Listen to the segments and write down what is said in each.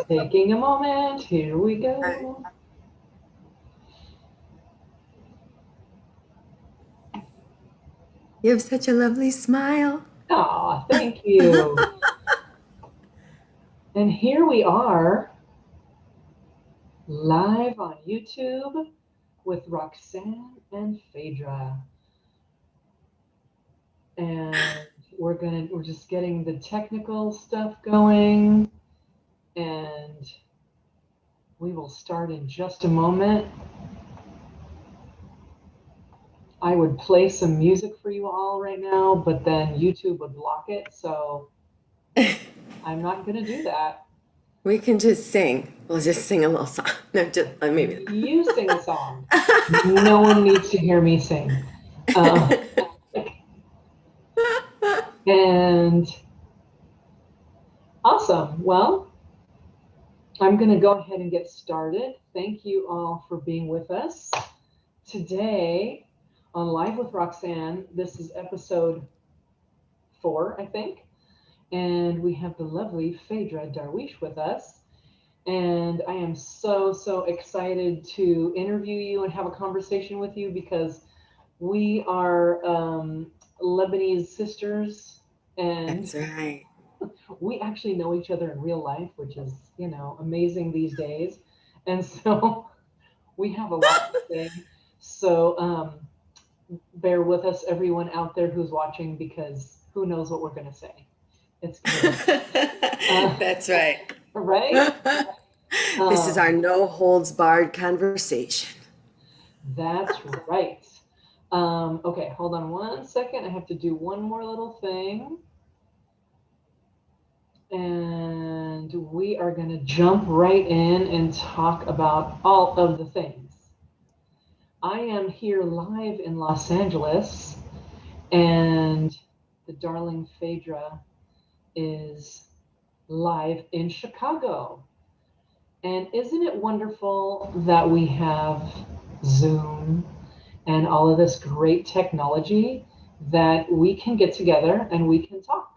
Taking a moment. Here we Uh, go. You have such a lovely smile. Aw, thank you. And here we are, live on YouTube with Roxanne and Phaedra. And we're just getting the technical stuff going, and we will start in just a moment. I would play some music for you all right now, but then YouTube would block it, so I'm not going to do that. We can just sing. We'll just sing a little song. No, just maybe. You sing a song. No one needs to hear me sing. Uh, and awesome. Well, I'm going to go ahead and get started. Thank you all for being with us today on Live with Roxanne. This is episode 4, I think. And we have the lovely Phaedra Darwish with us. And I am so excited to interview you and have a conversation with you because we are Lebanese sisters, and That's right. we actually know each other in real life, which is, amazing these days. And so we have a lot to say. So bear with us, everyone out there who's watching, because who knows what we're going to say. It's going to be, That's right. right? This is our Um, no holds barred conversation. that's right. Okay, hold on one second. I have to do one more little thing. And we are going to jump right in and talk about all of the things. I am here live in Los Angeles, and the darling Phaedra is live in Chicago. And isn't it wonderful that we have Zoom and all of this great technology that we can get together and we can talk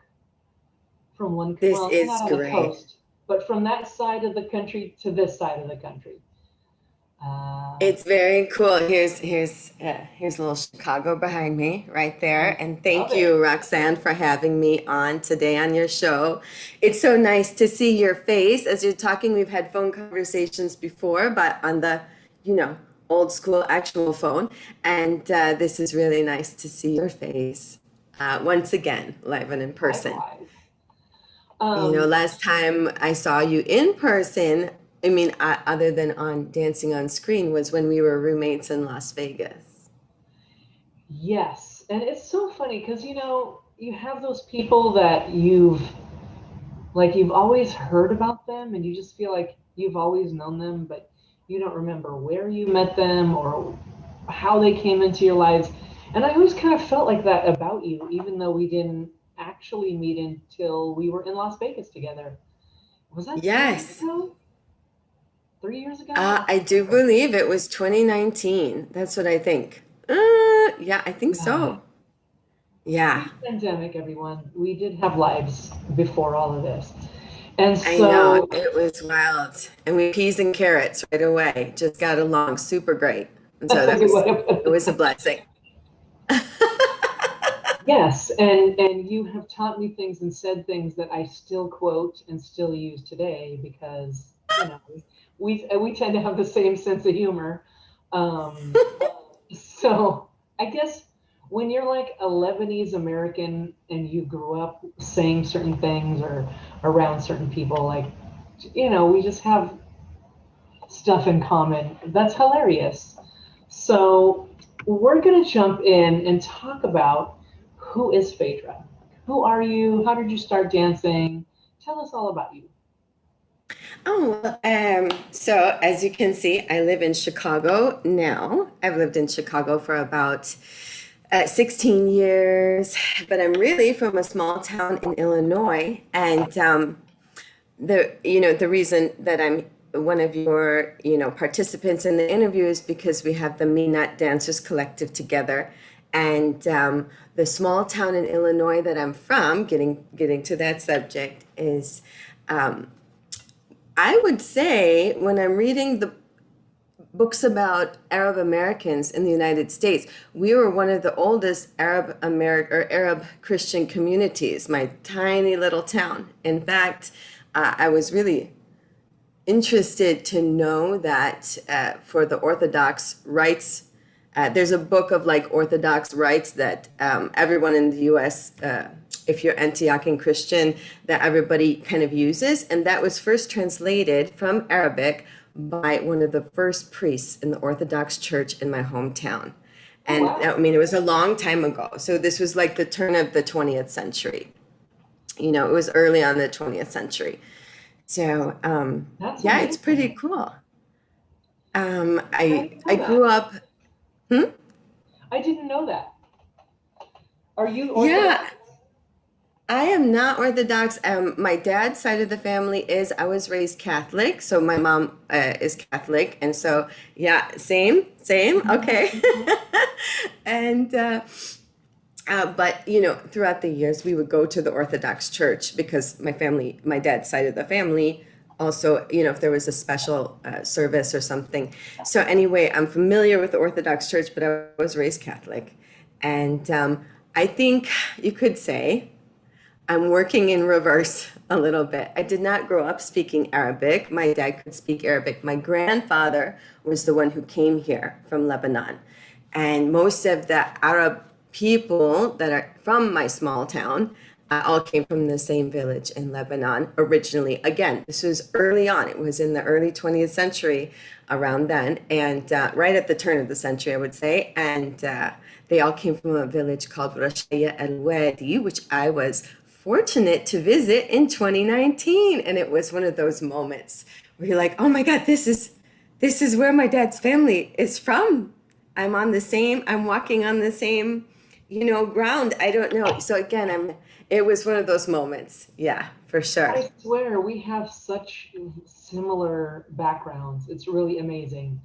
from one, This well, is not on the great. coast, but from that side of the country to this side of the country. It's very cool. Here's a little Chicago behind me right I there. And love thank it. you, Roxanne, for having me on today on your show. It's so nice to see your face as you're talking. We've had phone conversations before, but on the, you know, old school actual phone. And this is really nice to see your face once again, live and in person. Likewise. You know, Um, last time I saw you in person, I mean, other than on dancing on screen, was when we were roommates in Las Vegas. yes, and it's so funny because you have those people that you've always heard about them, and you just feel like you've always known them, but you don't remember where you met them or how they came into your lives. And I always kind of felt like that about you, even though we didn't actually meet until we were in Las Vegas together. Was that 3 years Yes, ago? 3 years ago? I do believe it was 2019. That's what I think. Yeah, I think God. so. Yeah, Pre-pandemic, everyone, we did have lives before all of this. And I know. so, It was wild. And we peas and carrots right away. Just got along super great. And so that's a that good way was, to put it it. was a blessing. Yes, and you have taught me things and said things that I still quote and still use today because, we tend to have the same sense of humor. Um, so I guess when you're like a Lebanese American and you grew up saying certain things or around certain people, like, we just have stuff in common. That's hilarious. So we're going to jump in and talk about who is Phaedra. Who are you? How did you start dancing? Tell us all about you. Oh, so as you can see, I live in Chicago now. I've lived in Chicago for about 16 years, but I'm really from a small town in Illinois. And the reason that I'm one of your, participants in the interview is because we have the Me Not Dancers Collective together. And the small town in Illinois that I'm from, getting to that subject, is I would say when I'm reading the books about Arab Americans in the United States, we were one of the oldest Arab Christian communities, my tiny little town. In fact, I was really interested to know that for the Orthodox rites, there's a book of like Orthodox rites that everyone in the U.S., if you're Antiochian Christian, that everybody kind of uses, and that was first translated from Arabic by one of the first priests in the Orthodox Church in my hometown. Oh, And wow. I mean, it was a long time ago. So this was like the turn of the 20th century. You know, it was early on the 20th century. So, That's yeah, it's amazing. pretty cool. I I didn't I know grew that. up. Hmm? I didn't know that. Are you Orthodox? Yeah, I am not Orthodox. My dad's side of the family is. I was raised Catholic, so my mom is Catholic, and so yeah, same, same. Mhm, Okay, mhm. and but you know, throughout the years, we would go to the Orthodox Church because my family, my dad's side of the family, also, you know, if there was a special service or something. So anyway, I'm familiar with the Orthodox Church, but I was raised Catholic, and I think you could say I'm working in reverse a little bit. I did not grow up speaking Arabic. My dad could speak Arabic. My grandfather was the one who came here from Lebanon. And most of the Arab people that are from my small town all came from the same village in Lebanon originally. Again, this was early on. It was in the early 20th century around then, and right at the turn of the century, I would say. And they all came from a village called Rashaya El Wadi, which I was fortunate to visit in 2019. And it was one of those moments where you're like, oh my God, this is where my dad's family is from. I'm walking on the same, you know, ground. I don't know. So again, it was one of those moments. Yeah, for sure. I swear we have such similar backgrounds. It's really amazing.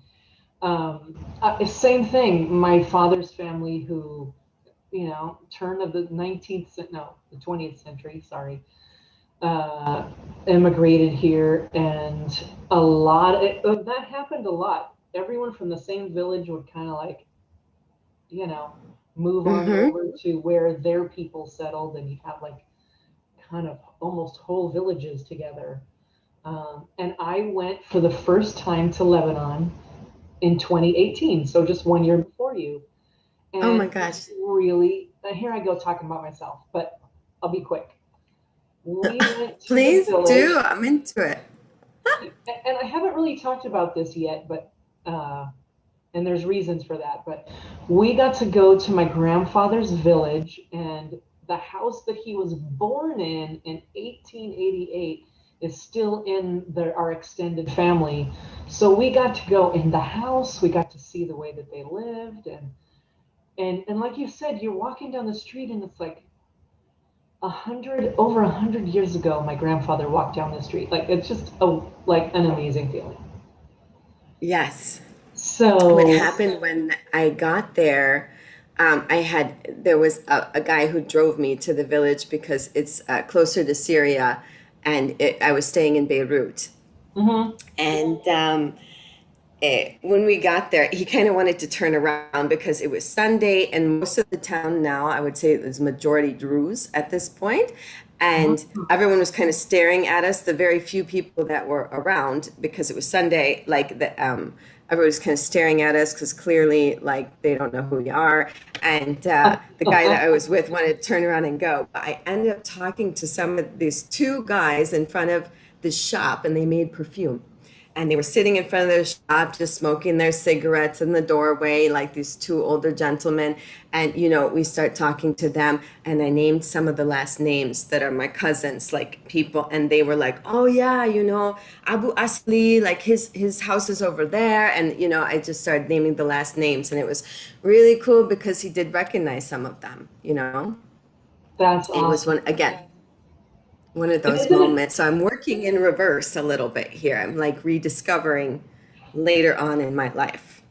Same thing. My father's family, who, turn of the 19th, no, the 20th century, sorry, uh, immigrated here, and that happened a lot. Everyone from the same village would kind of like, you know, move on Hmm. over to where their people settled, and you have like kind of almost whole villages together. And I went for the first time to Lebanon in 2018, so just 1 year before you. Oh And my it gosh. really, here I go talking about myself, but I'll be quick. We went to the Please do. village, I'm into it. and I haven't really talked about this yet, but and there's reasons for that. But we got to go to my grandfather's village, and the house that he was born in 1888 is still in our extended family. So we got to go in the house. We got to see the way that they lived, and like you said, you're walking down the street, and it's like over 100 years ago, my grandfather walked down the street. Like it's just like an amazing feeling. Yes. What So, happened when I got there, there was a guy who drove me to the village because it's closer to Syria, and I was staying in Beirut. mhm. And when we got there, he kind of wanted to turn around because it was Sunday, and most of the town now, I would say it was majority Druze at this point, and Mhm. everyone was kind of staring at us. The very few people that were around, because it was Sunday, like everybody was kind of staring at us because clearly, like they don't know who we are. And the guy that I was with wanted to turn around and go. But I ended up talking to some of these two guys in front of the shop, and they made perfume, and they were sitting in front of their shop just smoking their cigarettes in the doorway, like these two older gentlemen. And you know, we start talking to them, and I named some of the last names that are my cousins, like people, and they were like, oh yeah, you know, Abu Asli, like his house is over there. And you know, I just started naming the last names, and it was really cool because he did recognize some of them, you know. That's It was awesome. one of And those isn't it? moments. So I'm working in reverse a little bit here. I'm like rediscovering later on in my life.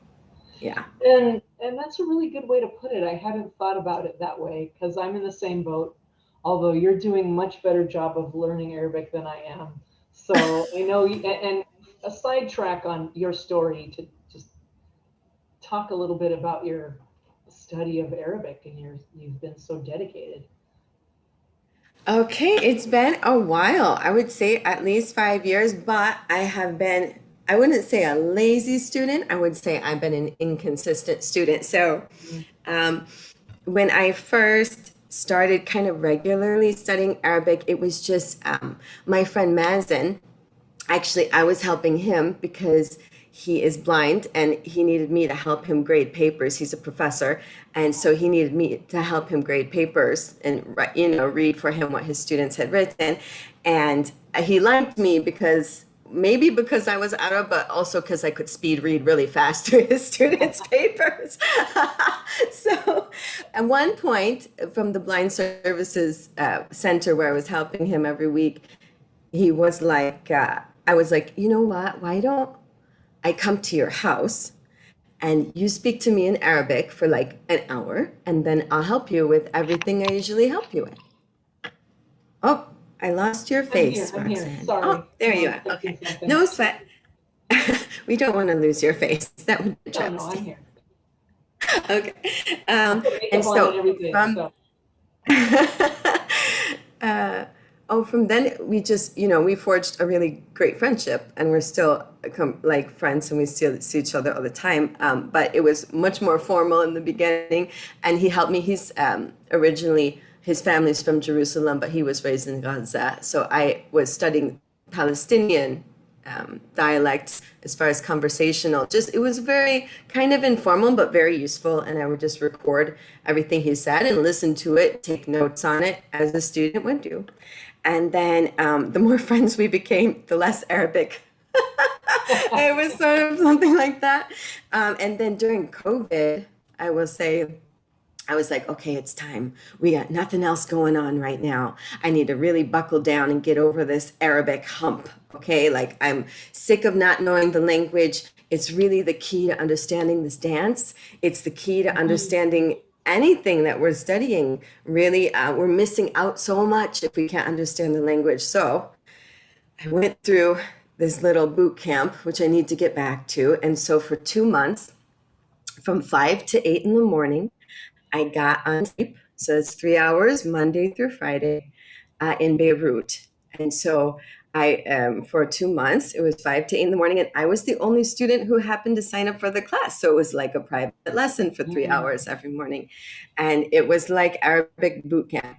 Yeah. And that's a really good way to put it. I hadn't thought about it that way because I'm in the same boat. Although you're doing much better job of learning Arabic than I am. So I know, and a sidetrack on your story to just talk a little bit about your study of Arabic and you've been so dedicated. Okay, it's been a while. I would say at least 5 years, but I wouldn't say a lazy student. I would say I've been an inconsistent student. So, Mm. um, when I first started kind of regularly studying Arabic, it was just my friend Mazen. Actually, I was helping him because he is blind and he needed me to help him grade papers. He's a professor, and so he needed me to help him grade papers and read for him what his students had written. And he liked me because maybe because I was Arab, but also because I could speed read really fast through his students' papers. So, at one point, from the Blind Services Center where I was helping him every week, he was like, I was like, you know what? Why don't I come to your house and you speak to me in Arabic for like an hour, and then I'll help you with everything I usually help you with. Oh, I lost your I'm here. face, I'm here. Roxanne. Oh, Sorry. there you I'm are. fixing Okay. something. No sweat. We don't want to lose your face. That would be a No, no, I'm travesty. here. Okay. I'll put And makeup on and so everything. from So, uh, from then we just, we forged a really great friendship, and we're still like friends, and we still see each other all the time. But it was much more formal in the beginning, and he helped me. He's originally his family's from Jerusalem, but he was raised in Gaza, so I was studying Palestinian dialects as far as conversational. Just it was very kind of informal but very useful, and I would just record everything he said and listen to it, take notes on it as a student would do. And then the more friends we became, the less Arabic. It was sort of something like that. And then during COVID, I will say I was like, okay, it's time. We got nothing else going on right now. I need to really buckle down and get over this Arabic hump. Okay, like I'm sick of not knowing the language. It's really the key to understanding this dance. It's the key to mhm. understanding anything that we're studying. Really, we're missing out so much if we can't understand the language. So I went through this little boot camp, which I need to get back to. And so for 2 months, from 5 to 8 in the morning, I got on tape. So it's 3 hours, Monday through Friday, in Beirut. And so for 2 months, it was 5 to 8 in the morning, and I was the only student who happened to sign up for the class. So it was like a private lesson for three Mm. hours every morning. And it was like Arabic boot camp.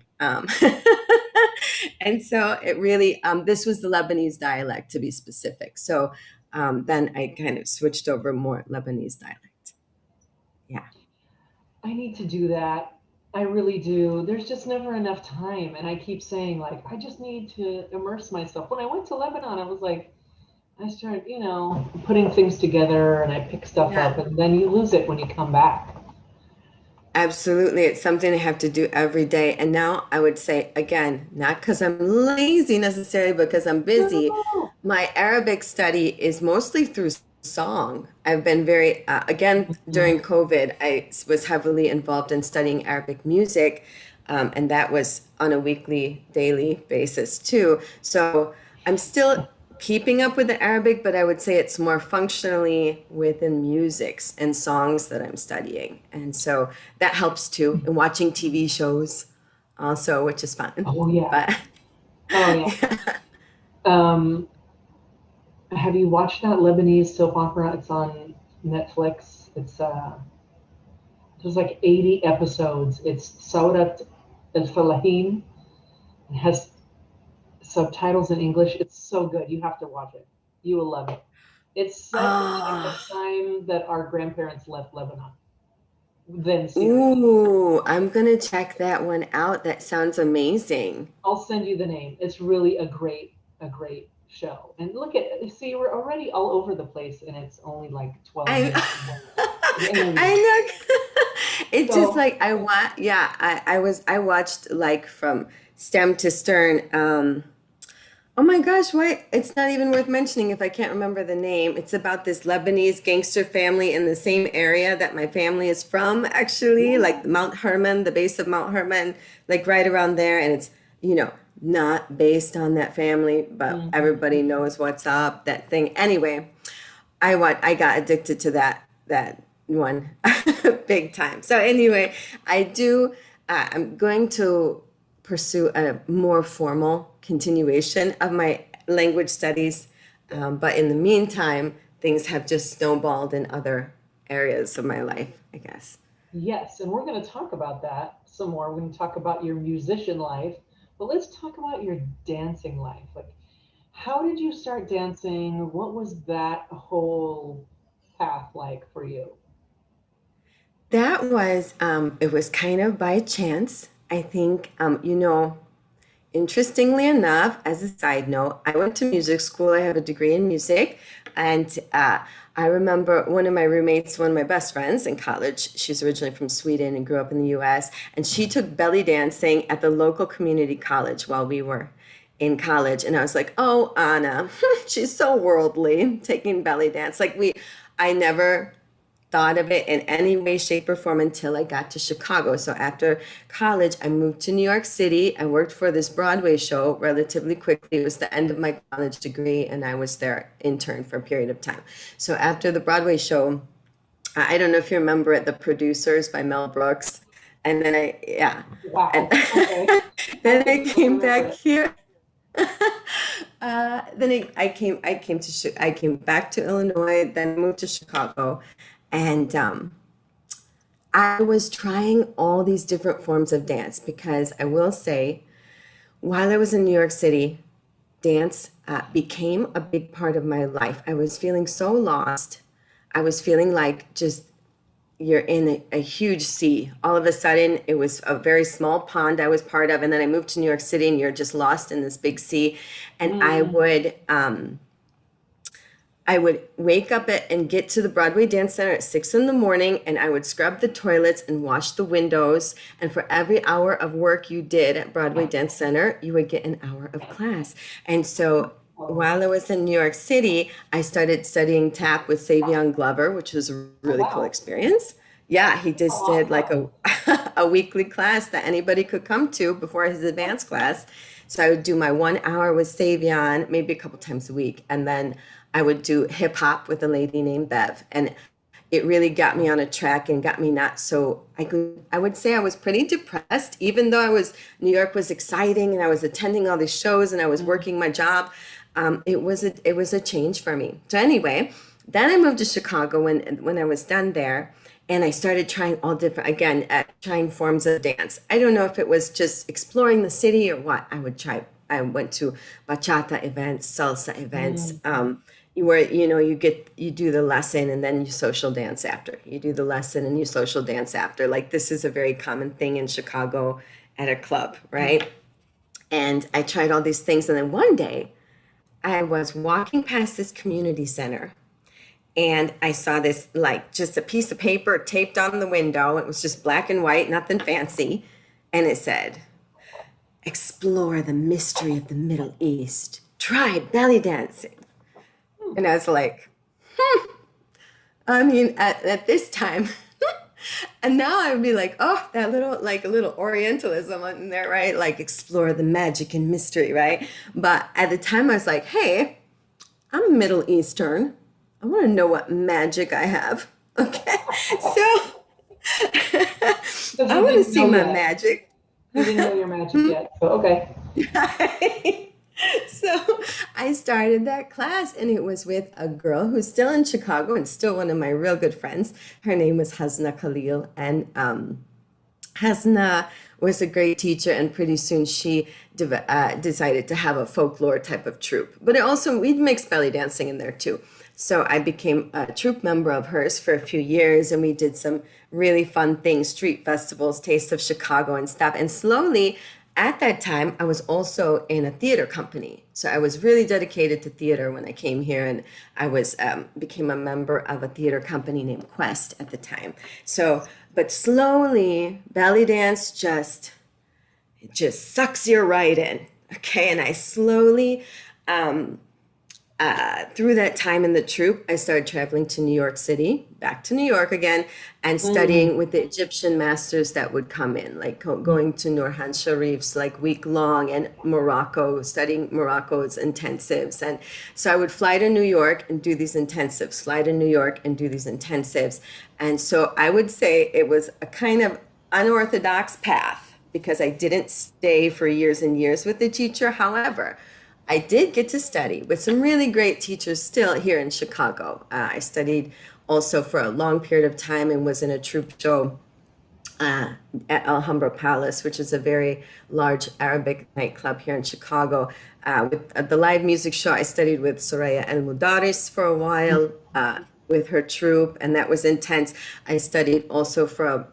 And so it really, this was the Lebanese dialect to be specific. So then I kind of switched over more Lebanese dialect. Yeah. I need to do that. I really do. There's just never enough time. And I keep saying, like, I just need to immerse myself. When I went to Lebanon, I was like, I started, putting things together and I pick stuff Yeah. up, and then you lose it when you come back. Absolutely. It's something I have to do every day. And now I would say, again, not because I'm lazy necessarily, but because I'm busy. No. My Arabic study is mostly through song. I've been very, again, Mhm. during COVID, I was heavily involved in studying Arabic music. And that was on a weekly, daily basis too. So I'm still keeping up with the Arabic, but I would say it's more functionally within musics and songs that I'm studying. And so that helps too. And watching TV shows also, which is fun. Oh, yeah. But Oh, yeah. yeah. Um, have you watched that Lebanese soap opera? It's on Netflix. There's like 80 episodes. It's Saudat El Falahin. It has subtitles in English. It's so good. You have to watch it. You will love it. It's set in like the Ah, time that our grandparents left Lebanon, then Syria. ooh, I'm gonna check that one out. That sounds amazing. I'll send you the name. It's really a great show. And look at it. See, we're already all over the place, and it's only like 12 I minutes of interview. I know. It's just So, like I want. Yeah, I watched like from stem to stern. Oh my gosh, why? It's not even worth mentioning if I can't remember the name. It's about this Lebanese gangster family in the same area that my family is from, actually, yeah. like Mount Hermon, the base of Mount Hermon, like right around there. And it's, you know, not based on that family, but everybody Mhm. knows what's up, that thing. Anyway, I got addicted to that one big time. So anyway, I'm going to pursue a more formal continuation of my language studies. But in the meantime, things have just snowballed in other areas of my life, I guess. Yes, and we're going to talk about that some more. We're going to talk about your musician life, but let's talk about your dancing life. Like, how did you start dancing? What was that whole path like for you? It was kind of by chance. I think, interestingly enough, as a side note, I went to music school. I have a degree in music. And I remember one of my roommates, one of my best friends in college, she's originally from Sweden and grew up in the US. And she took belly dancing at the local community college while we were in college. And I was like, oh, Anna, she's so worldly, taking belly dance. I never thought of it in any way, shape, or form until I got to Chicago. So after college, I moved to New York City. I worked for this Broadway show relatively quickly. It was the end of my college degree, and I was their intern for a period of time. So after the Broadway show, I don't know if you remember it, The Producers by Mel Brooks. And then and Wow. Okay. How then could I you not came remember back it? here. I came back to Illinois, then moved to Chicago, and I was trying all these different forms of dance because I will say, while I was in New York City, dance became a big part of my life. I was feeling so lost. I was feeling like just you're in a huge sea. All of a sudden, it was a very small pond I was part of, and then I moved to New York City, and you're just lost in this big sea. And Mm. I would wake up and get to the Broadway Dance Center at 6 in the morning, and I would scrub the toilets and wash the windows. And for every hour of work you did at Broadway Dance Center, you would get an hour of class. And so Oh, while I was in New York City, I started studying tap with Savion Glover, which was a oh really cool wow. experience. Yeah, he A just lot of did like fun. a weekly class that anybody could come to before his advanced class. So I would do my 1 hour with Savion maybe a couple times a week. And then I would do hip hop with a lady named Bev. And it really got me on a track and got me not so I would say I was pretty depressed, even though New York was exciting and I was attending all these shows and I was Mm. working my job. It was a change for me. So anyway, then I moved to Chicago when I was done there, and I started trying all different again trying forms of dance. I don't know if it was just exploring the city or what. I went to bachata events, salsa events, Mm. where you do the lesson and then you social dance after. You do the lesson and you social dance after. Like this is a very common thing in Chicago at a club, right? And I tried all these things, and then one day I was walking past this community center and I saw this like just a piece of paper taped on the window. It was just black and white, nothing fancy. And it said, explore the mystery of the Middle East. Try belly dancing. Hmm. And I was like, I mean, at this time, and now I'd be like, oh, that little, like a little Orientalism in there, right? Like explore the magic and mystery, right? But at the time, I was like, hey, I'm Middle Eastern. I want to know what magic I have. Okay. So Because I you want to didn't see know my yet. magic. You didn't know your magic yet. So okay. So I started that class, and it was with a girl who's still in Chicago and still one of my real good friends. Her name was Hasna Khalil, and Hasna was a great teacher, and pretty soon she decided to have a folklore type of troupe. But it also, we'd mix belly dancing in there too. So I became a troupe member of hers for a few years, and we did some really fun things, street festivals, Taste of Chicago and stuff. And slowly, at that time, I was also in a theater company. So I was really dedicated to theater when I came here, and I was became a member of a theater company named Quest at the time. So, but slowly, belly dance just it just sucks you right in. Okay, and I slowly through that time in the troupe, I started traveling to New York City, back to New York again, and Mm, studying with the Egyptian masters that would come in, like going to Nurhan Sharif's like week long, and Morocco, studying Morocco's intensives. And so I would fly to New York and do these intensives, fly to New York and do these intensives. And so I would say it was a kind of unorthodox path because I didn't stay for years and years with the teacher. However, I did get to study with some really great teachers still here in Chicago. I studied also for a long period of time and was in a troupe show uh, at Alhambra Palace, which is a very large Arabic nightclub here in Chicago. With the live music show, I studied with Soraya El Mudaris for a mm, while with her troupe, and that was intense. I studied also for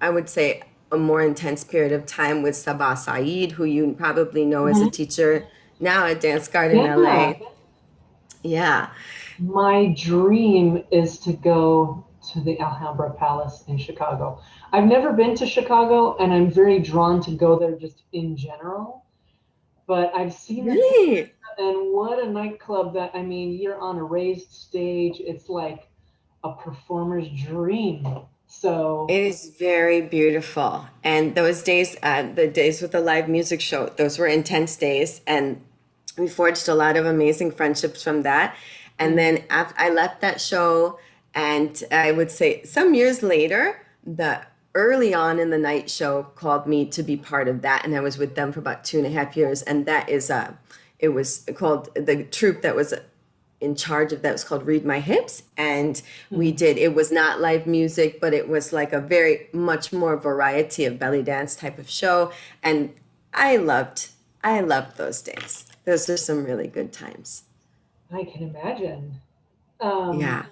I would say, a more intense period of time with Sabah Saeed, who you probably know as a mhm. teacher now at Dance Garden Yeah. LA. Yeah, My dream is to go to the Alhambra Palace in Chicago. I've never been to Chicago, and I'm very drawn to go there just in general. But I've seen the pictures, really. and what a nightclub that, I mean, you're on a raised stage. It's like a performer's dream. So, It is very beautiful. And those days, the days with the live music show, those were intense days. And we forged a lot of amazing friendships from that. And mm, then after I left that show, and I would say some years later, the early on in the night show called me to be part of that. And I was with them for about 2.5 years. And that is it was called the troupe that was in charge of that was called Read My Hips. And mm, it was not live music, but it was like a very much more variety of belly dance type of show. And I loved, I loved those days. Those are some really good times. I can imagine. Um, Yeah.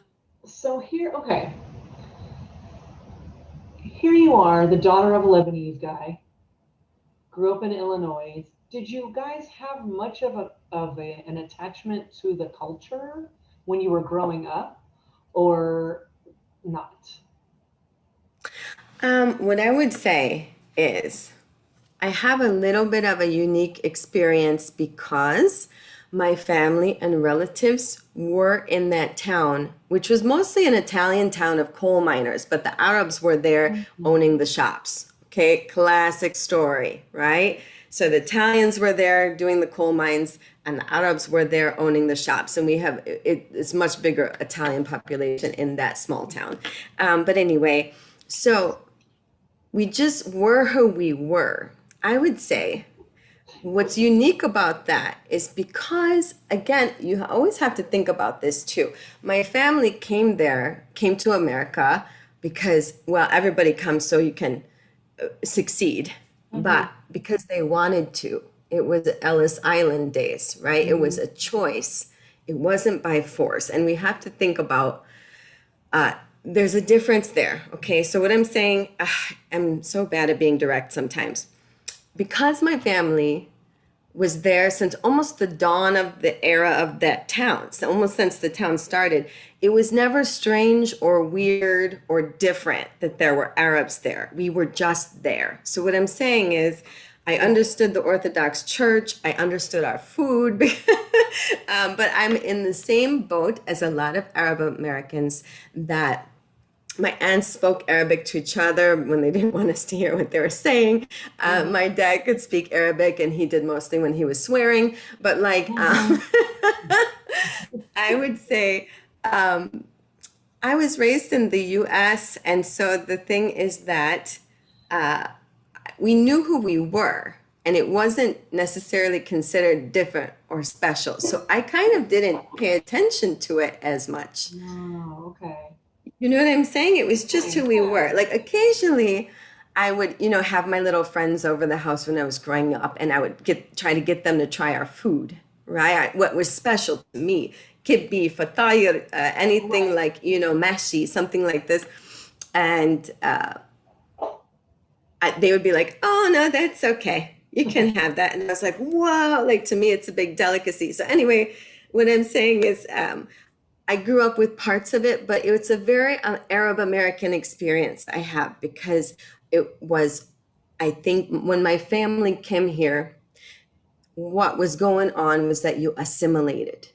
so here, okay, here you are, the daughter of a Lebanese guy, grew up in Illinois. Did you guys have much an attachment to the culture when you were growing up, or not? What I would say is I have a little bit of a unique experience because my family and relatives were in that town, which was mostly an Italian town of coal miners, but the Arabs were there Mhm. owning the shops. Okay, classic story, right? So the Italians were there doing the coal mines, and the Arabs were there owning the shops. And we have it's much bigger Italian population in that small town. But anyway, so we just were who we were. I would say what's unique about that is because, again, you always have to think about this too. My family came to America because, well, everybody comes so you can succeed, Mhm. but because they wanted to. It was Ellis Island days, right? It was Mhm. a choice. It wasn't by force. And we have to think about there's a difference there. Okay, so what I'm saying, I'm so bad at being direct sometimes. Because my family was there since almost the dawn of the era of that town, so almost since the town started, it was never strange or weird or different that there were Arabs there. We were just there. So what I'm saying is, I understood the Orthodox Church. I understood our food, but I'm in the same boat as a lot of Arab Americans that my aunts spoke Arabic to each other when they didn't want us to hear what they were saying. Mhm. My dad could speak Arabic, and he did mostly when he was swearing. But Mhm. I would say I was raised in the U.S., and so the thing is that we knew who we were, and it wasn't necessarily considered different or special. So I kind of didn't pay attention to it as much. Oh, okay. You know what I'm saying? It was just who Okay. we were. Like occasionally I would, have my little friends over the house when I was growing up, and I would try to get them to try our food, right? What was special to me, kibbe, fatayr, anything Right. like, mashi, something like this. And they would be like, "Oh no, that's okay. You can have that." And I was like, "Whoa!" Like to me, it's a big delicacy. So anyway, what I'm saying is, I grew up with parts of it, but it's a very Arab American experience I have because it was, I think, when my family came here, what was going on was that you assimilated.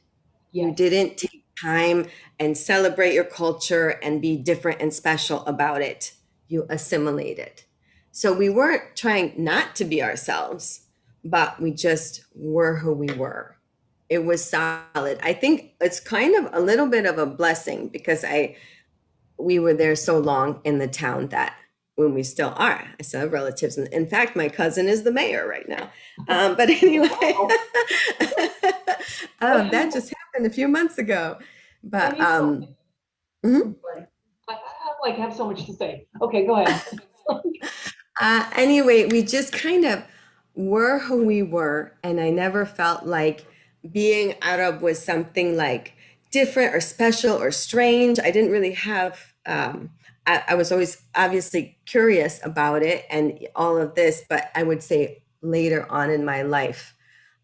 You Yes. didn't take time and celebrate your culture and be different and special about it. You assimilated. So we weren't trying not to be ourselves, but we just were who we were. It was solid. I think it's kind of a little bit of a blessing because I we were there so long in the town that when we still are, I still have relatives. And in fact, my cousin is the mayor right now. But anyway, Wow. But that just happened a few months ago. and But you know, mhm. I'm sorry. I like have so much to say. Okay, go ahead. Anyway, we just kind of were who we were, and I never felt like being Arab was something like different or special or strange. I didn't really have. I was always obviously curious about it and all of this, but I would say later on in my life,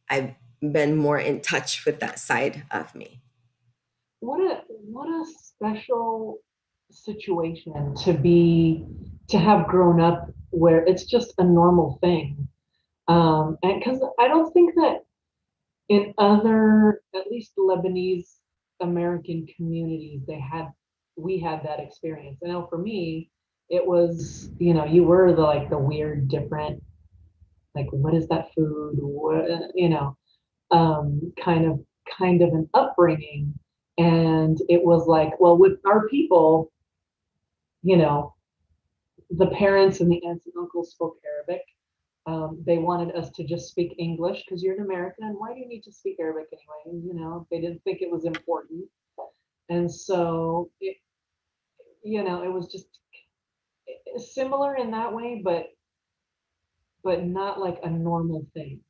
I've been more in touch with that side of me. What a special situation to be to have grown up where it's just a normal thing. And because I don't think that in other, at least Lebanese American communities, we had that experience. I know for me, it was, you were the like the weird, different, like what is that food? What, kind of an upbringing. And it was like, well, with our people, you know, the parents and the aunts and uncles spoke Arabic. They wanted us to just speak English because you're an American, and why do you need to speak Arabic anyway? They didn't think it was important, and so it was just similar in that way, but not like a normal thing.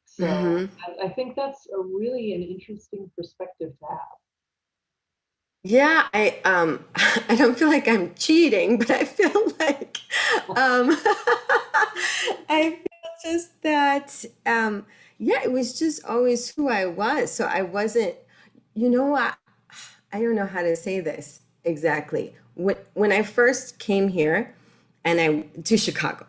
So Hmm. I think that's a really an interesting perspective to Yeah, I don't feel like I'm cheating, but I feel like um I feel just that yeah, it was just always who I was. So I wasn't, you know what? I don't know how to say this exactly. When I first came here and I to Chicago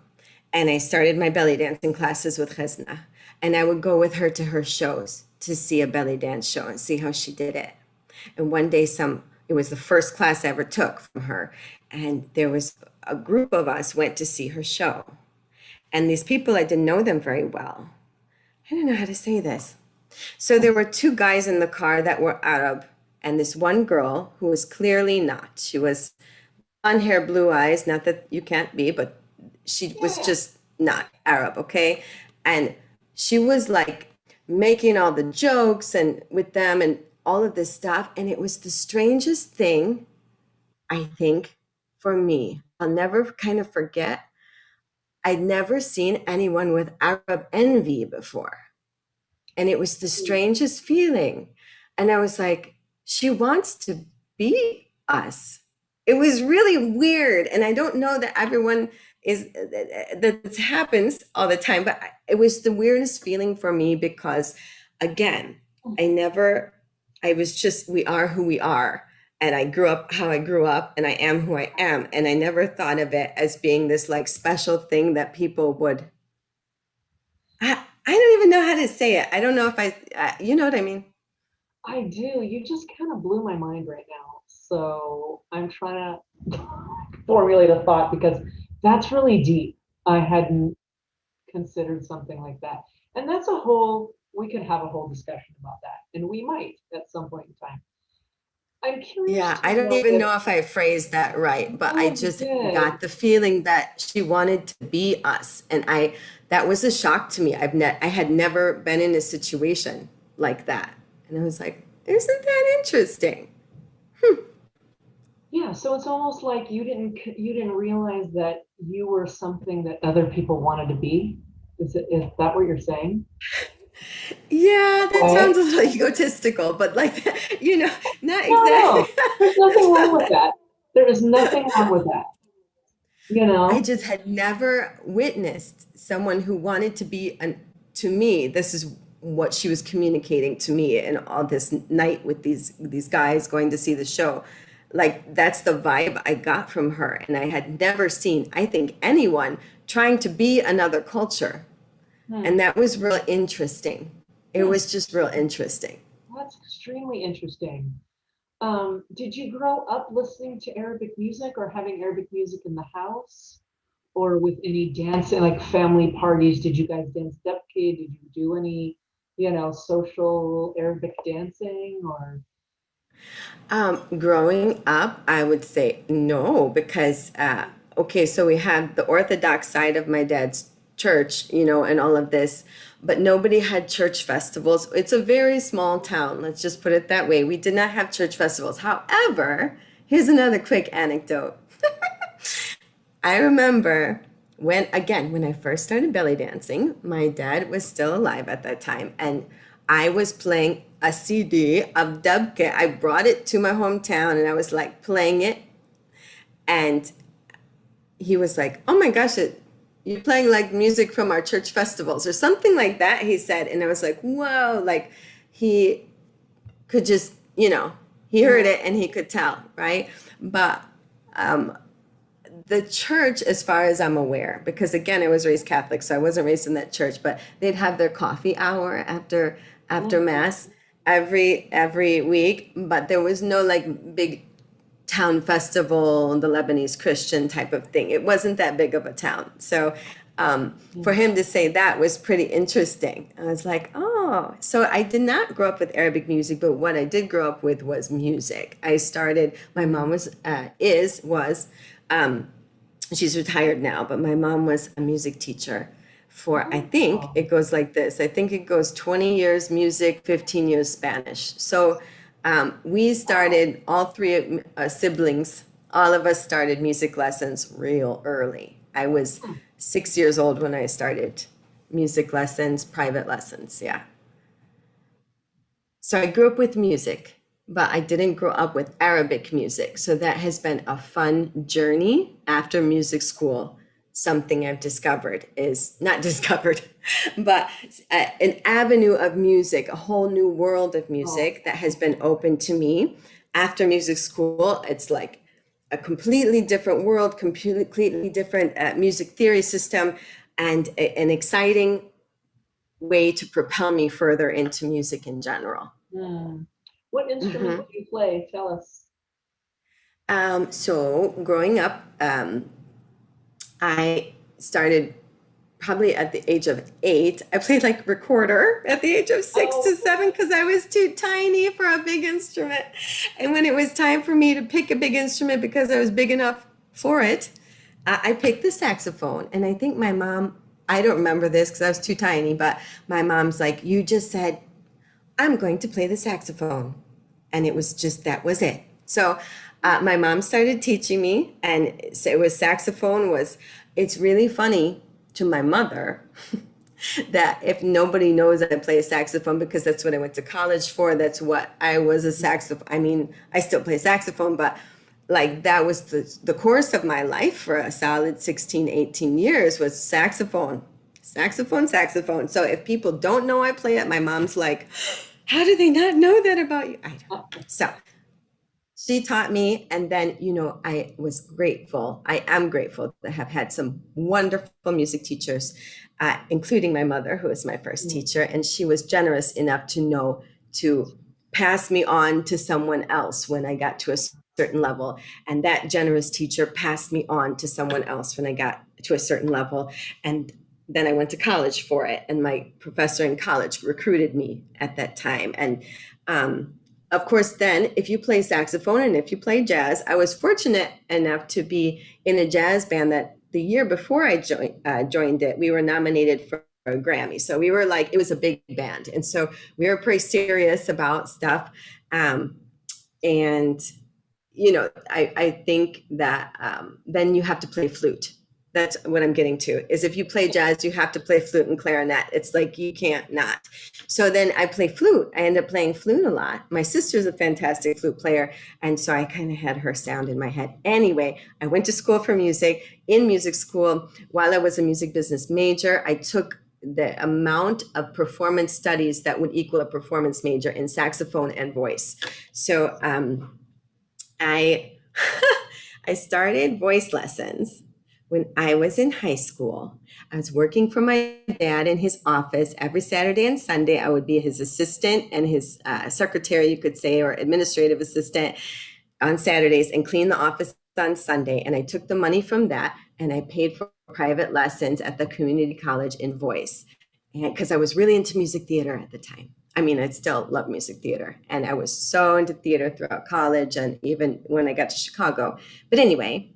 and I started my belly dancing classes with Chesna, and I would go with her to her shows to see a belly dance show and see how she did it. And one day, it was the first class I ever took from her. And there was a group of us went to see her show. And these people, I didn't know them very well. I don't know how to say this. So there were two guys in the car that were Arab, and this one girl who was clearly not. She was blonde hair, blue eyes, not that you can't be, but she was have. just not Arab, okay? And she was like making all the jokes and with them and all of this stuff. And it was the strangest thing, I think, for me. I'll never kind of forget. I'd never seen anyone with Arab envy before. And it was the Yeah. strangest feeling. And I was like, she wants to be us. It was really weird. And I don't know that everyone is, that it happens all the time, but it was the weirdest feeling for me because, again, I never, I was just, we are who we are. And I grew up how I grew up, and I am who I am. And I never thought of it as being this like special thing that people would I don't even know how to say it. I don't know if you know what I mean? I do. You just kind of blew my mind right now. So I'm trying to formulate a thought because that's really deep. I hadn't considered something like that. And we could have a whole discussion about that. And we might at some point in time. I'm curious Yeah, to I don't know even if, know if I phrased that right, but I oh, you just did. got the feeling that she wanted to be us. And that was a shock to me. I had never been in a situation like that. And I was like, isn't that interesting? Yeah, so it's almost like you didn't realize that you were something that other people wanted to be. Is that what you're saying? Yeah, that sounds Okay. a little egotistical, but like, not No, exactly. no. There's nothing wrong with that. There is nothing wrong with that. You I know? just had never witnessed someone who wanted to be to me, this is what she was communicating to me and all this night with these guys going to see the show. Like that's the vibe I got from her. And I had never seen, I think, anyone trying to be another culture. Hmm. And that was real interesting. It Hmm. was just real interesting. That's extremely interesting. Did you grow up listening to Arabic music or having Arabic music in the house? Or with any dancing, like family parties? Did you guys dance debki? Did you do any, social Arabic dancing or? Growing up, I would say no, because, okay, so we had the Orthodox side of my dad's church, and all of this, but nobody had church festivals. It's a very small town, let's just put it that way. We did not have church festivals. However, here's another quick anecdote. I remember when I first started belly dancing, my dad was still alive at that time, and I was playing a CD of Dubke. I brought it to my hometown and I was like playing it, and he was like, "Oh my gosh, you're playing like music from our church festivals or something like that," he said. And I was like, "Whoa," like he could just, he heard it and he could tell, right? But the church, as far as I'm aware, because again, I was raised Catholic, so I wasn't raised in that church, but they'd have their coffee hour after mass every week, but there was no like big town festival, the Lebanese Christian type of thing. It wasn't that big of a town. So for him to say that was pretty interesting. I was like, oh, so I did not grow up with Arabic music, but what I did grow up with was music. My mom was, she's retired now, but my mom was a music teacher for, I think Oh, it goes like this. I think it goes 20 years music, 15 years Spanish. So we started, all three siblings, all of us started music lessons real early. I was 6 years old when I started music lessons, private lessons. Yeah. So I grew up with music, but I didn't grow up with Arabic music. So that has been a fun journey after music school. Something I've discovered is not discovered, but an avenue of music, a whole new world of oh, music that has been open to me after music school. It's like a completely different world, completely different music theory system, and an exciting way to propel me further into music in general. hmm. What instrument Mhm. do you play? Tell us. So growing up, I started probably at the age of 8. I played like recorder at the age of six Oh, to seven because I was too tiny for a big instrument. And when it was time for me to pick a big instrument because I was big enough for it, I picked the saxophone. And I think my mom, I don't remember this because I was too tiny, but my mom's like, "You just said I'm going to play the saxophone." And it was just, that was it. So my mom started teaching me, and so it was saxophone was, it's really funny to my mother that if nobody knows that I play a saxophone, because that's what I went to college for, that's what I was, a saxophone. I mean, I still play saxophone, but like that was the course of my life for a solid 16, 18 years was saxophone, saxophone, saxophone. So if people don't know I play it, my mom's like, "How do they not know that about you?" I don't know. So she taught me, and then I was grateful, I am grateful to have had some wonderful music teachers, including my mother, who was my first hmm. teacher, and she was generous enough to know to pass me on to someone else when I got to a certain level, and that generous teacher passed me on to someone else when I got to a certain level, and then I went to college for it, and my professor in college recruited me at that time. And of course, then if you play saxophone and if you play jazz, I was fortunate enough to be in a jazz band that the year before I joined it, we were nominated for a Grammy. So we were like, it was a big band. And so we were pretty serious about stuff. Um, and I think that then you have to play flute. That's what I'm getting to, is if you play jazz, you have to play flute and clarinet. It's like you can't not. So then I play flute. I end up playing flute a lot. My sister's a fantastic flute player. And so I kind of had her sound in my head. Anyway, I went to school for music. In music school, while I was a music business major, I took the amount of performance studies that would equal a performance major in saxophone and voice. So I I started voice lessons when I was in high school, I was working for my dad in his office every Saturday and Sunday. I would be his assistant and his secretary, you could say, or administrative assistant on Saturdays and clean the office on Sunday. And I took the money from that and I paid for private lessons at the community college in voice. And because I was really into music theater at the time. I mean, I still love music theater. And I was so into theater throughout college and even when I got to Chicago. But anyway,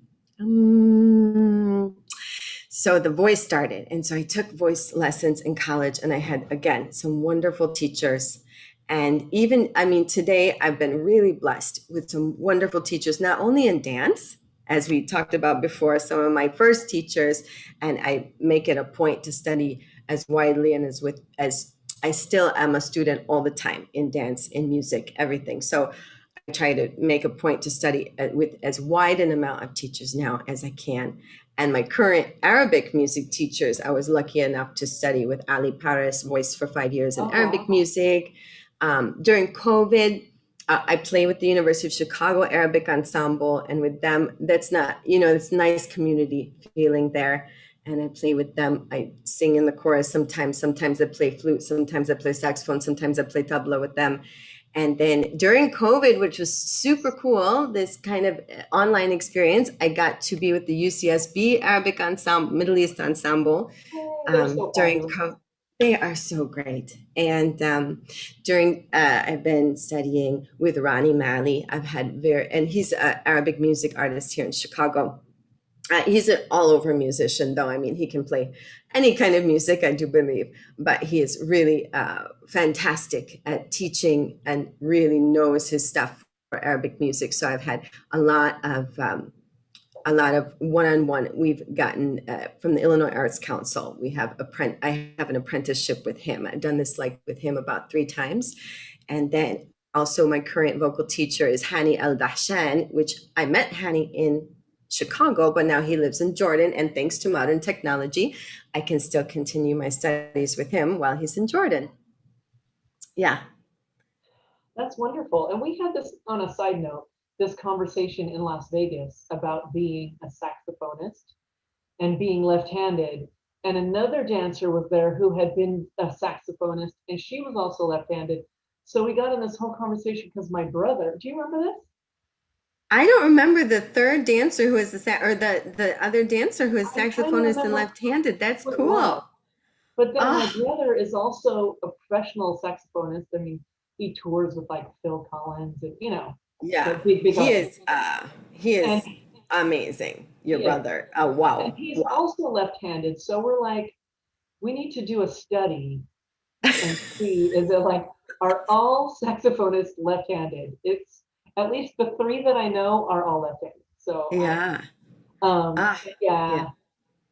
so the voice started. And so I took voice lessons in college and I had, again, some wonderful teachers. And even, I mean, today I've been really blessed with some wonderful teachers, not only in dance, as we talked about before, some of my first teachers, and I make it a point to study as widely and as I still am a student all the time in dance, in music, everything. So I try to make a point to study with as wide an amount of teachers now as I can. And my current Arabic music teachers, I was lucky enough to study with Ali Paris, voice for 5 years in Oh, Arabic wow. music. During COVID, I play with the University of Chicago Arabic Ensemble, and with them, that's not, it's nice community feeling there. And I play with them. I sing in the chorus sometimes. Sometimes I play flute. Sometimes I play saxophone. Sometimes I play tabla with them. And then during COVID, which was super cool, this kind of online experience, I got to be with the UCSB Arabic Ensemble, Middle East Ensemble Oh, they're so during fabulous. COVID. They are so great. And I've been studying with Ronnie Malley. And he's an Arabic music artist here in Chicago. He's an all over musician, though. I mean, he can play any kind of music, I do believe, but he is really fantastic at teaching and really knows his stuff for Arabic music. So I've had a lot of one-on-one. We've gotten from the Illinois Arts Council. I have an apprenticeship with him. I've done this like with him about 3 times. And then also my current vocal teacher is Hani El Dahshan, which I met Hani in Chicago, but now he lives in Jordan. And thanks to modern technology, I can still continue my studies with him while he's in Jordan. Yeah. That's wonderful. And we had this on a side note, this conversation in Las Vegas about being a saxophonist and being left-handed. And another dancer was there who had been a saxophonist and she was also left-handed. So we got in this whole conversation because my brother, do you remember this? I don't remember the third dancer who is or the other dancer who is I'm trying to saxophonist and remember left-handed. That's who it was. cool. But then my Oh, brother is also a professional saxophonist. I mean, he tours with like Phil Collins and yeah. the big He artists. is he And is amazing. Your yeah, brother. Oh, and wow. he's Wow. also left-handed. So we're like, we need to do a study and see, is it like, are all saxophonists left-handed? It's at least the three that I know are all left-handed. So Yeah. Ah, yeah. yeah,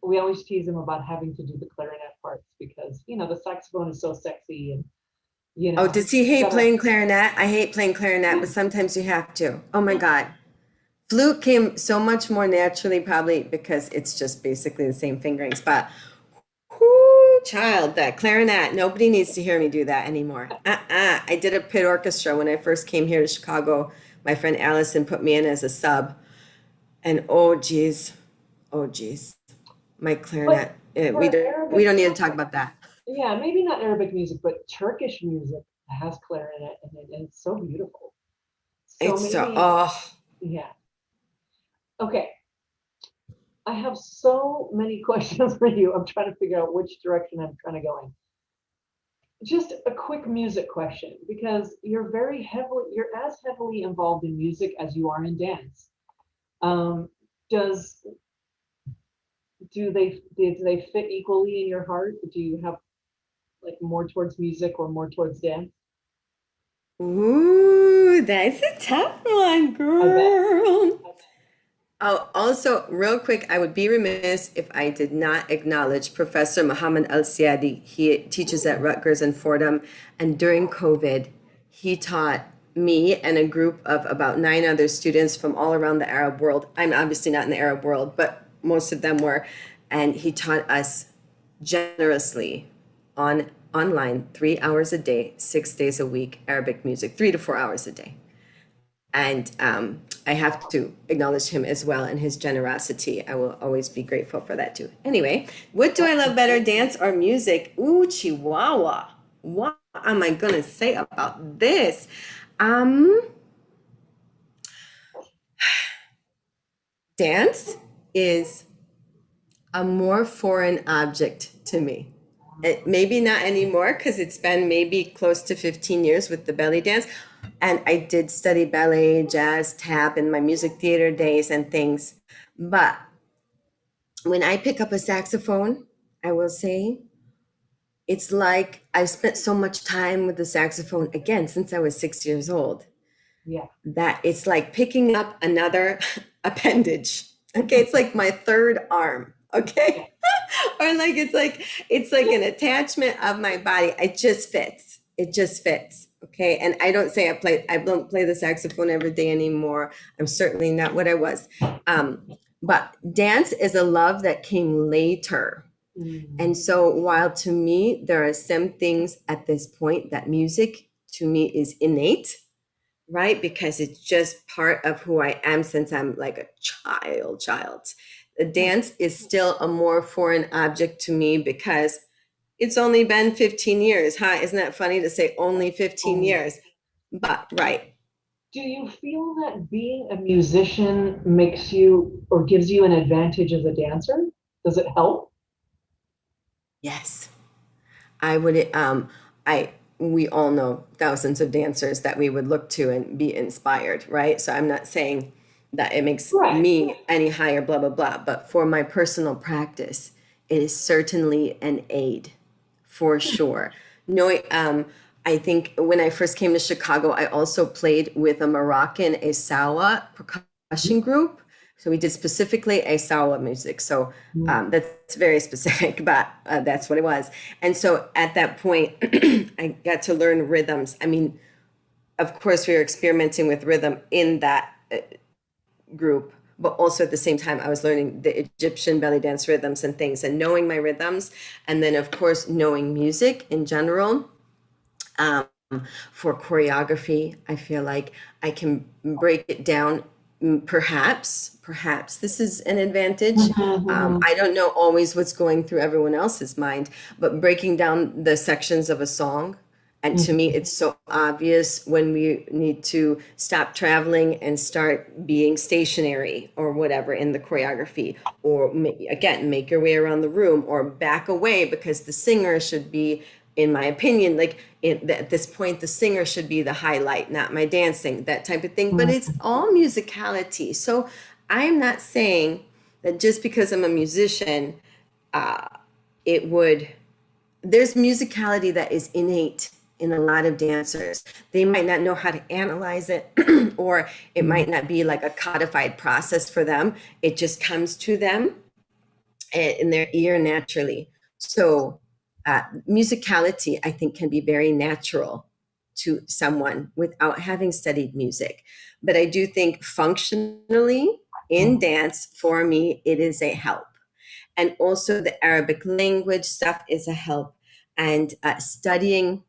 we always tease him about having to do the clarinet parts because the saxophone is so sexy and Oh, does he hate gotta. playing clarinet? I hate playing clarinet, but sometimes you have to. Oh my God. Flute came so much more naturally, probably because it's just basically the same fingerings. But whoo, child, that clarinet, nobody needs to hear me do that anymore. I did a pit orchestra when I first came here to Chicago. My friend Allison put me in as a sub. And oh geez, my But clarinet. for We Arabic, don't need to talk about that. yeah, maybe not Arabic music, but Turkish music has clarinet in it, and it's so beautiful. So It's so maybe, yeah. Okay, I have so many questions for you. I'm trying to figure out which direction I'm trying to go in. Just a quick music question, because you're as heavily involved in music as you are in dance. Um, does do they fit equally in your heart? Do you have like more towards music or more towards dance? ooh, that's a tough one, I bet. girl. Oh, also, real quick, I would be remiss if I did not acknowledge Professor Muhammad Al-Siadi. He teaches at Ooh, Rutgers and Fordham, and during COVID, he taught me and a group of about 9 other students from all around the Arab world. I'm obviously not in the Arab world, but most of them were, and he taught us generously online 3 hours a day, 6 days a week, Arabic music, 3 to 4 hours a day. And I have to acknowledge him as well and his generosity. I will always be grateful for that too. Anyway, what do I love better, dance or music? Ooh, Chihuahua. What am I gonna say about this? Um, Dance is a more foreign object to me. Maybe not anymore because it's been maybe close to 15 years with the belly dance. And I did study ballet, jazz, tap in my music theater days and things. But when I pick up a saxophone, I will say it's like I've spent so much time with the saxophone again since I was 6 years old Yeah. that it's like picking up another appendage. Okay, it's like my third arm. Okay. Or like it's like an attachment of my body. It just fits. It just fits. Okay. And I don't play the saxophone every day anymore. I'm certainly not what I was. But dance is a love that came later. And so while to me there are some things at this point that music to me is innate, right? Because it's just part of who I am since I'm like a child. The dance is still a more foreign object to me because it's only been 15 years, huh? Isn't that funny to say only 15 years? But right. Do you feel that being a musician makes you or gives you an advantage as a dancer? Does it help? Yes. I would I we all know thousands of dancers that we would look to and be inspired, right? So I'm not saying that it makes Right. me any higher, blah blah blah, but for my personal practice, it is certainly an aid for sure. No, I think when I first came to Chicago, I also played with a Moroccan Esawa percussion group. So we did specifically Esawa music. So that's very specific, but that's what it was. And so at that point, I got to learn rhythms. I mean, of course, we were experimenting with rhythm in that group, but also at the same time, I was learning the Egyptian belly dance rhythms and things and knowing my rhythms. And then, of course, knowing music in general. Um, for choreography, I feel like I can break it down. Perhaps this is an advantage. I don't know always what's going through everyone else's mind, but breaking down the sections of a song. And to me, it's so obvious when we need to stop traveling and start being stationary or whatever in the choreography, or again, make your way around the room or back away because the singer should be, in my opinion, like at this point, the singer should be the highlight, not my dancing, that type of thing. But it's all musicality. So I'm not saying that just because I'm a musician, it would, there's musicality that is innate in a lot of dancers. They might not know how to analyze it, or it might not be like a codified process for them. It just comes to them in their ear naturally. So musicality, I think, can be very natural to someone without having studied music. But I do think functionally in dance, for me, it is a help. And also the Arabic language stuff is a help. And studying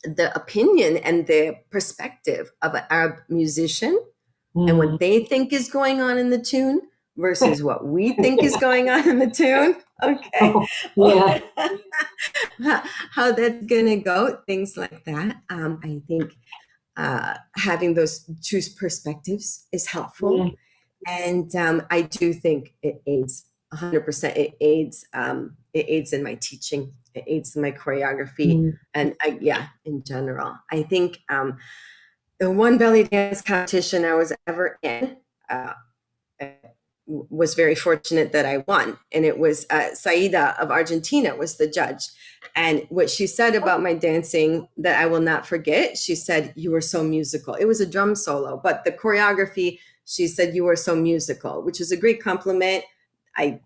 the opinion and the perspective of an Arab musician and what they think is going on in the tune versus what we think is going on in the tune. Okay. Yeah. How that's going to go, things like that. I think having those two perspectives is helpful. And I do think it aids 100%. It aids in my teaching. It aids in my choreography. And yeah, in general, I think the one belly dance competition I was ever in, uh, was very fortunate that I won. And it was Saida of Argentina was the judge. And what she said about my dancing that I will not forget, she said, "You were so musical." It was a drum solo, but the choreography, she said, "You were so musical," which is a great compliment.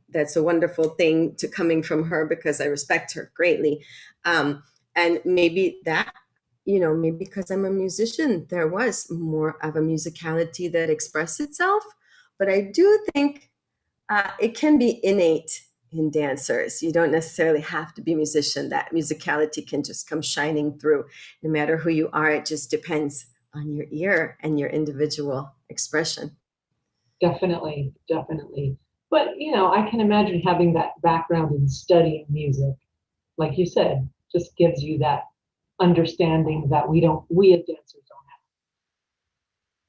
That's a wonderful thing to coming from her because I respect her greatly. And maybe that, maybe because I'm a musician, there was more of a musicality that expressed itself. But I do think it can be innate in dancers. You don't necessarily have to be a musician. That musicality can just come shining through. No matter who you are, it just depends on your ear and your individual expression. Definitely, definitely. But I can imagine having that background in studying music, like you said, just gives you that understanding that we as dancers don't have,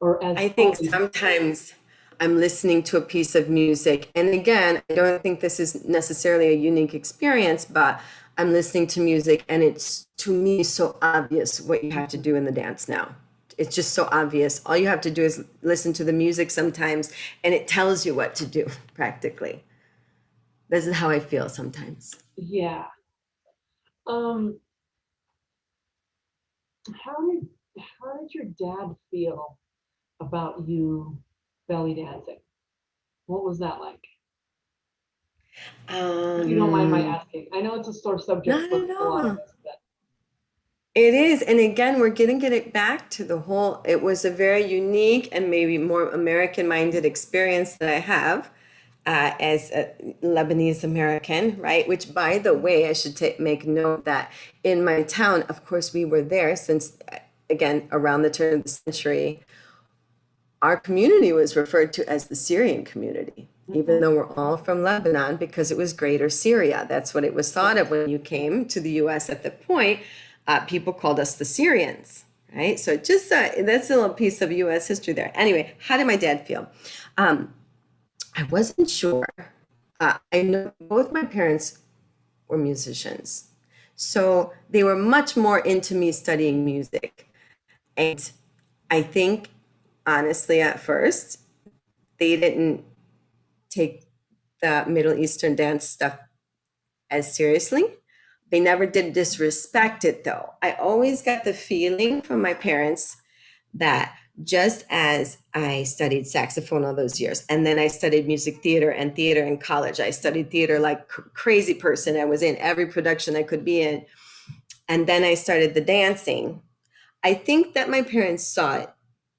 or as I think fully. sometimes I'm listening to a piece of music, and again, I don't think this is necessarily a unique experience, but I'm listening to music, and it's to me so obvious what you have to do in the dance now. It's just so obvious. All you have to do is listen to the music sometimes, and it tells you what to do practically. This is how I feel sometimes. Yeah. Um, how did how did your dad feel about you belly dancing? What was that like? If you don't mind my Um, asking. I know it's a sore subject Not for at a lot of all. us, but It is. And again, we're going to get it back to the whole, it was a very unique and maybe more American minded experience that I have as a Lebanese American, right? Which, by the way, I should make note that in my town, of course, we were there since, again, around the turn of the century. Our community was referred to as the Syrian community, even mhm, though we're all from Lebanon, because it was Greater Syria. That's what it was thought of when you came to the US at the point. People called us the Syrians, right? So just that's a little piece of US history there. Anyway, how did my dad feel? Um, I wasn't sure. I know both my parents were musicians. So they were much more into me studying music. And I think, honestly, at first, they didn't take the Middle Eastern dance stuff as seriously. They never did disrespect it, though. I always got the feeling from my parents that just as I studied saxophone all those years, and then I studied music theater and theater in college, I studied theater like crazy person. I was in every production I could be in. And then I started the dancing. I think that my parents saw it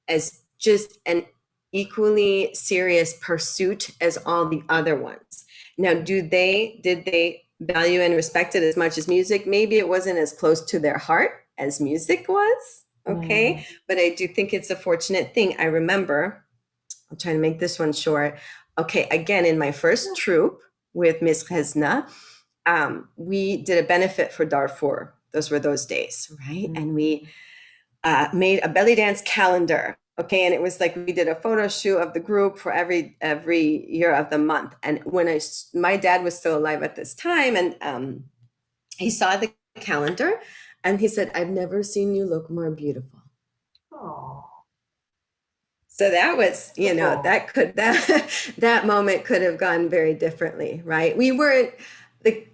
as just an equally serious pursuit as all the other ones. Now, did they value and respect it as much as music? Maybe it wasn't as close to their heart as music was. mm, Okay. But I do think it's a fortunate thing. I remember, I'll try to make this one short. Okay, again, in my first troupe with Miss Resna, we did a benefit for Darfur. Those were those days, right? mm, And we made a belly dance calendar. Okay, and it was like we did a photo shoot of the group for every year of the month. And when my dad was still alive at this time, and he saw the calendar, and he said, "I've never seen you look more beautiful." oh, So that was, wonderful. that moment could have gone very differently, right? We weren't the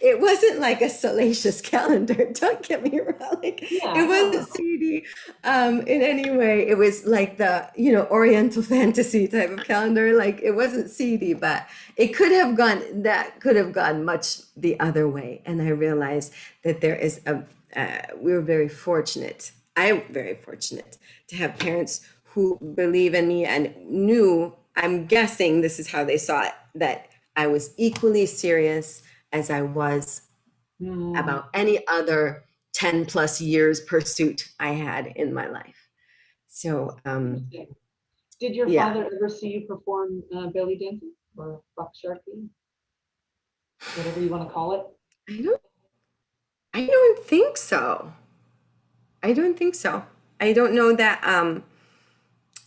it wasn't like a salacious calendar. Don't get me wrong. Like it Yeah, no, wasn't no. seedy in any way. It was like the, Oriental fantasy type of calendar. Like it wasn't seedy, but that could have gone much the other way. And I realized that we were very fortunate. I'm very fortunate to have parents who believe in me and knew, I'm guessing this is how they saw it, that I was equally serious as I was Mm, about any other 10 plus years pursuit I had in my life. So, interesting. Did your yeah, father ever see you perform belly dancing or Roxxarne, whatever you want to call it? I don't, I don't think so. I don't think so. I don't know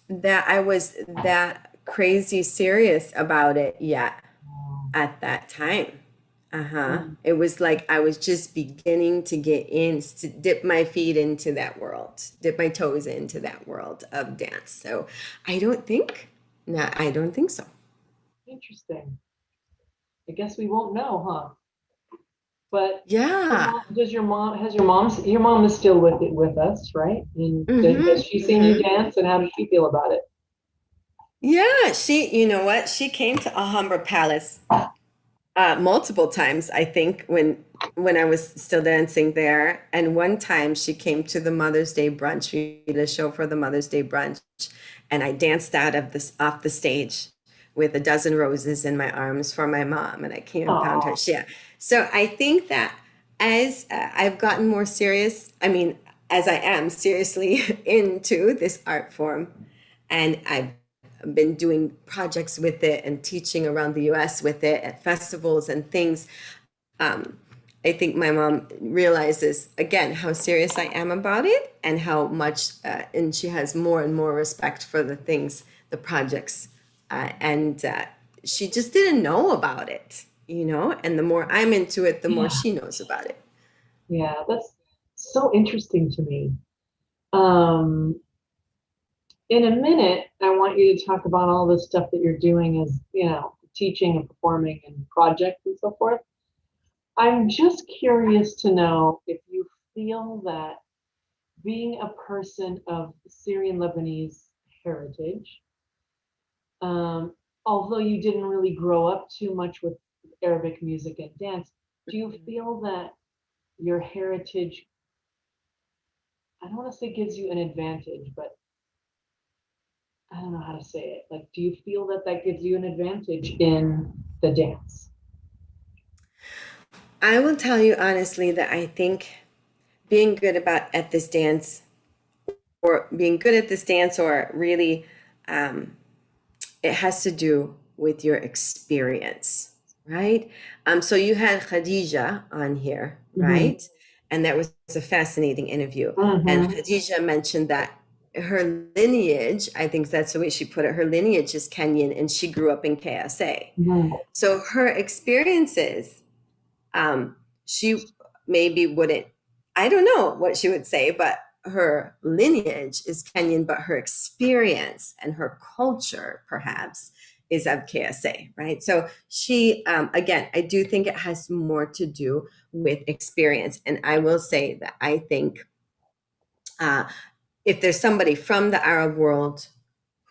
that I was that crazy serious about it yet at that time. Uh-huh. Mm, It was like I was just beginning to get in, to dip my feet into that world, dip my toes into that world of dance. So no, I don't think so. interesting. I guess we won't know, huh? But Yeah. does your mom is still with us, right? And has Mm-hmm. she seen you Mm-hmm. dance, and how does she feel about it? Yeah, you know what? She came to Alhambra Palace multiple times, I think, when I was still dancing there. And one time she came to the Mother's Day brunch. We did a show for the Mother's Day brunch, and I danced out of this off the stage with a dozen roses in my arms for my mom. And I came and found her. Oh, Yeah. So I think that as I've gotten more serious, I mean, as I am seriously into this art form, and I've been doing projects with it and teaching around the US with it at festivals and things. um, I think my mom realizes again how serious I am about it and how much, and she has more and more respect for the things, the projects, and she just didn't know about it, you know. And the more I'm into it, the more Yeah. she knows about it. Yeah, that's so interesting to me. Um, in a minute, I want you to talk about all the stuff that you're doing as, teaching and performing and projects and so forth. I'm just curious to know if you feel that being a person of Syrian Lebanese heritage, um, although you didn't really grow up too much with Arabic music and dance, do you feel that your heritage, I don't want to say gives you an advantage, but I don't know how to say it. Like, do you feel that that gives you an advantage in the dance? I will tell you honestly that I think being good about at this dance, or being good at this dance, or really, um, it has to do with your experience, right? So you had Khadija on here, Mm-hmm. right? And that was a fascinating interview. And Mm-hmm. Khadija mentioned that her lineage, I think that's the way she put it, her lineage is Kenyan and she grew up in KSA. Mm-hmm. So her experiences, she maybe wouldn't, I don't know what she would say, but her lineage is Kenyan, but her experience and her culture perhaps is of KSA, right? So she, again, I do think it has more to do with experience. And I will say that I think, uh, if there's somebody from the Arab world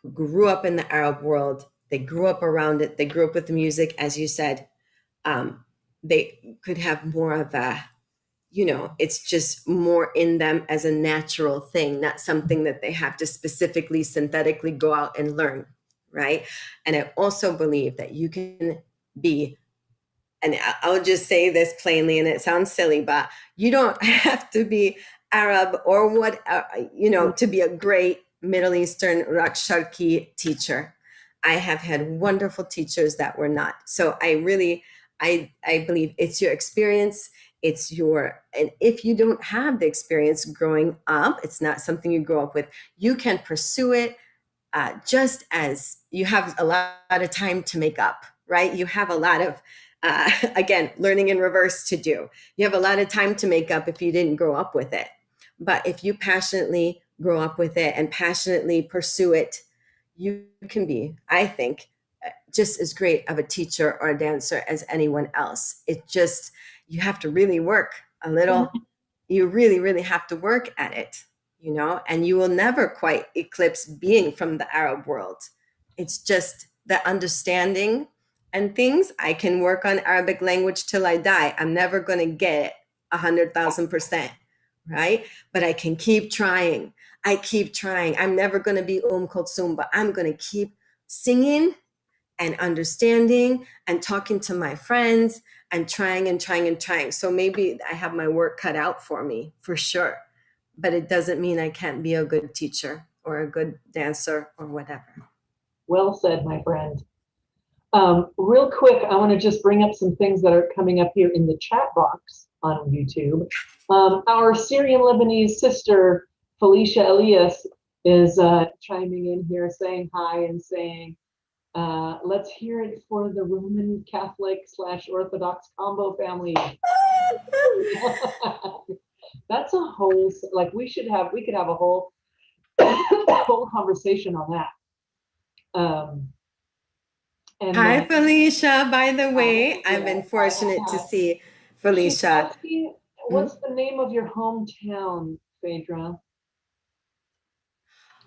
who grew up in the Arab world, they grew up around it, they grew up with the music, as you said, um, they could have more of a, it's just more in them as a natural thing, not something that they have to specifically, synthetically go out and learn, right? And I also believe that you can be, and I'll just say this plainly, and it sounds silly, but you don't have to be Arab or what, to be a great Middle Eastern Roxxarki teacher. I have had wonderful teachers that were not. So I really, I believe it's your experience. And if you don't have the experience growing up, it's not something you grow up with, you can pursue it, just as you have a lot of time to make up, right? You have a lot of, again, learning in reverse to do. You have a lot of time to make up if you didn't grow up with it. But if you passionately grow up with it and passionately pursue it, you can be, I think, just as great of a teacher or a dancer as anyone else. It just, you have to really work a little, you really, really have to work at it, and you will never quite eclipse being from the Arab world. It's just the understanding and things. I can work on Arabic language till I die. I'm never going to get it 100,000%, right? But I can keep trying. I keep trying. I'm never going to be Kulthum, but I'm going to keep singing and understanding and talking to my friends and trying and trying and trying. So maybe I have my work cut out for me, for sure. But it doesn't mean I can't be a good teacher or a good dancer or whatever. Well said, my friend. Real quick, I want to just bring up some things that are coming up here in the chat box on YouTube. Our Syrian Lebanese sister, Felicia Elias, is chiming in here saying hi and saying, let's hear it for the Roman Catholic / Orthodox combo family. That's a whole, like we could have a whole, whole conversation on that. And Hi, then, Felicia. By the way, I've yeah, been fortunate to see she's Felicia. asking, what's the name of your hometown, Phaedra,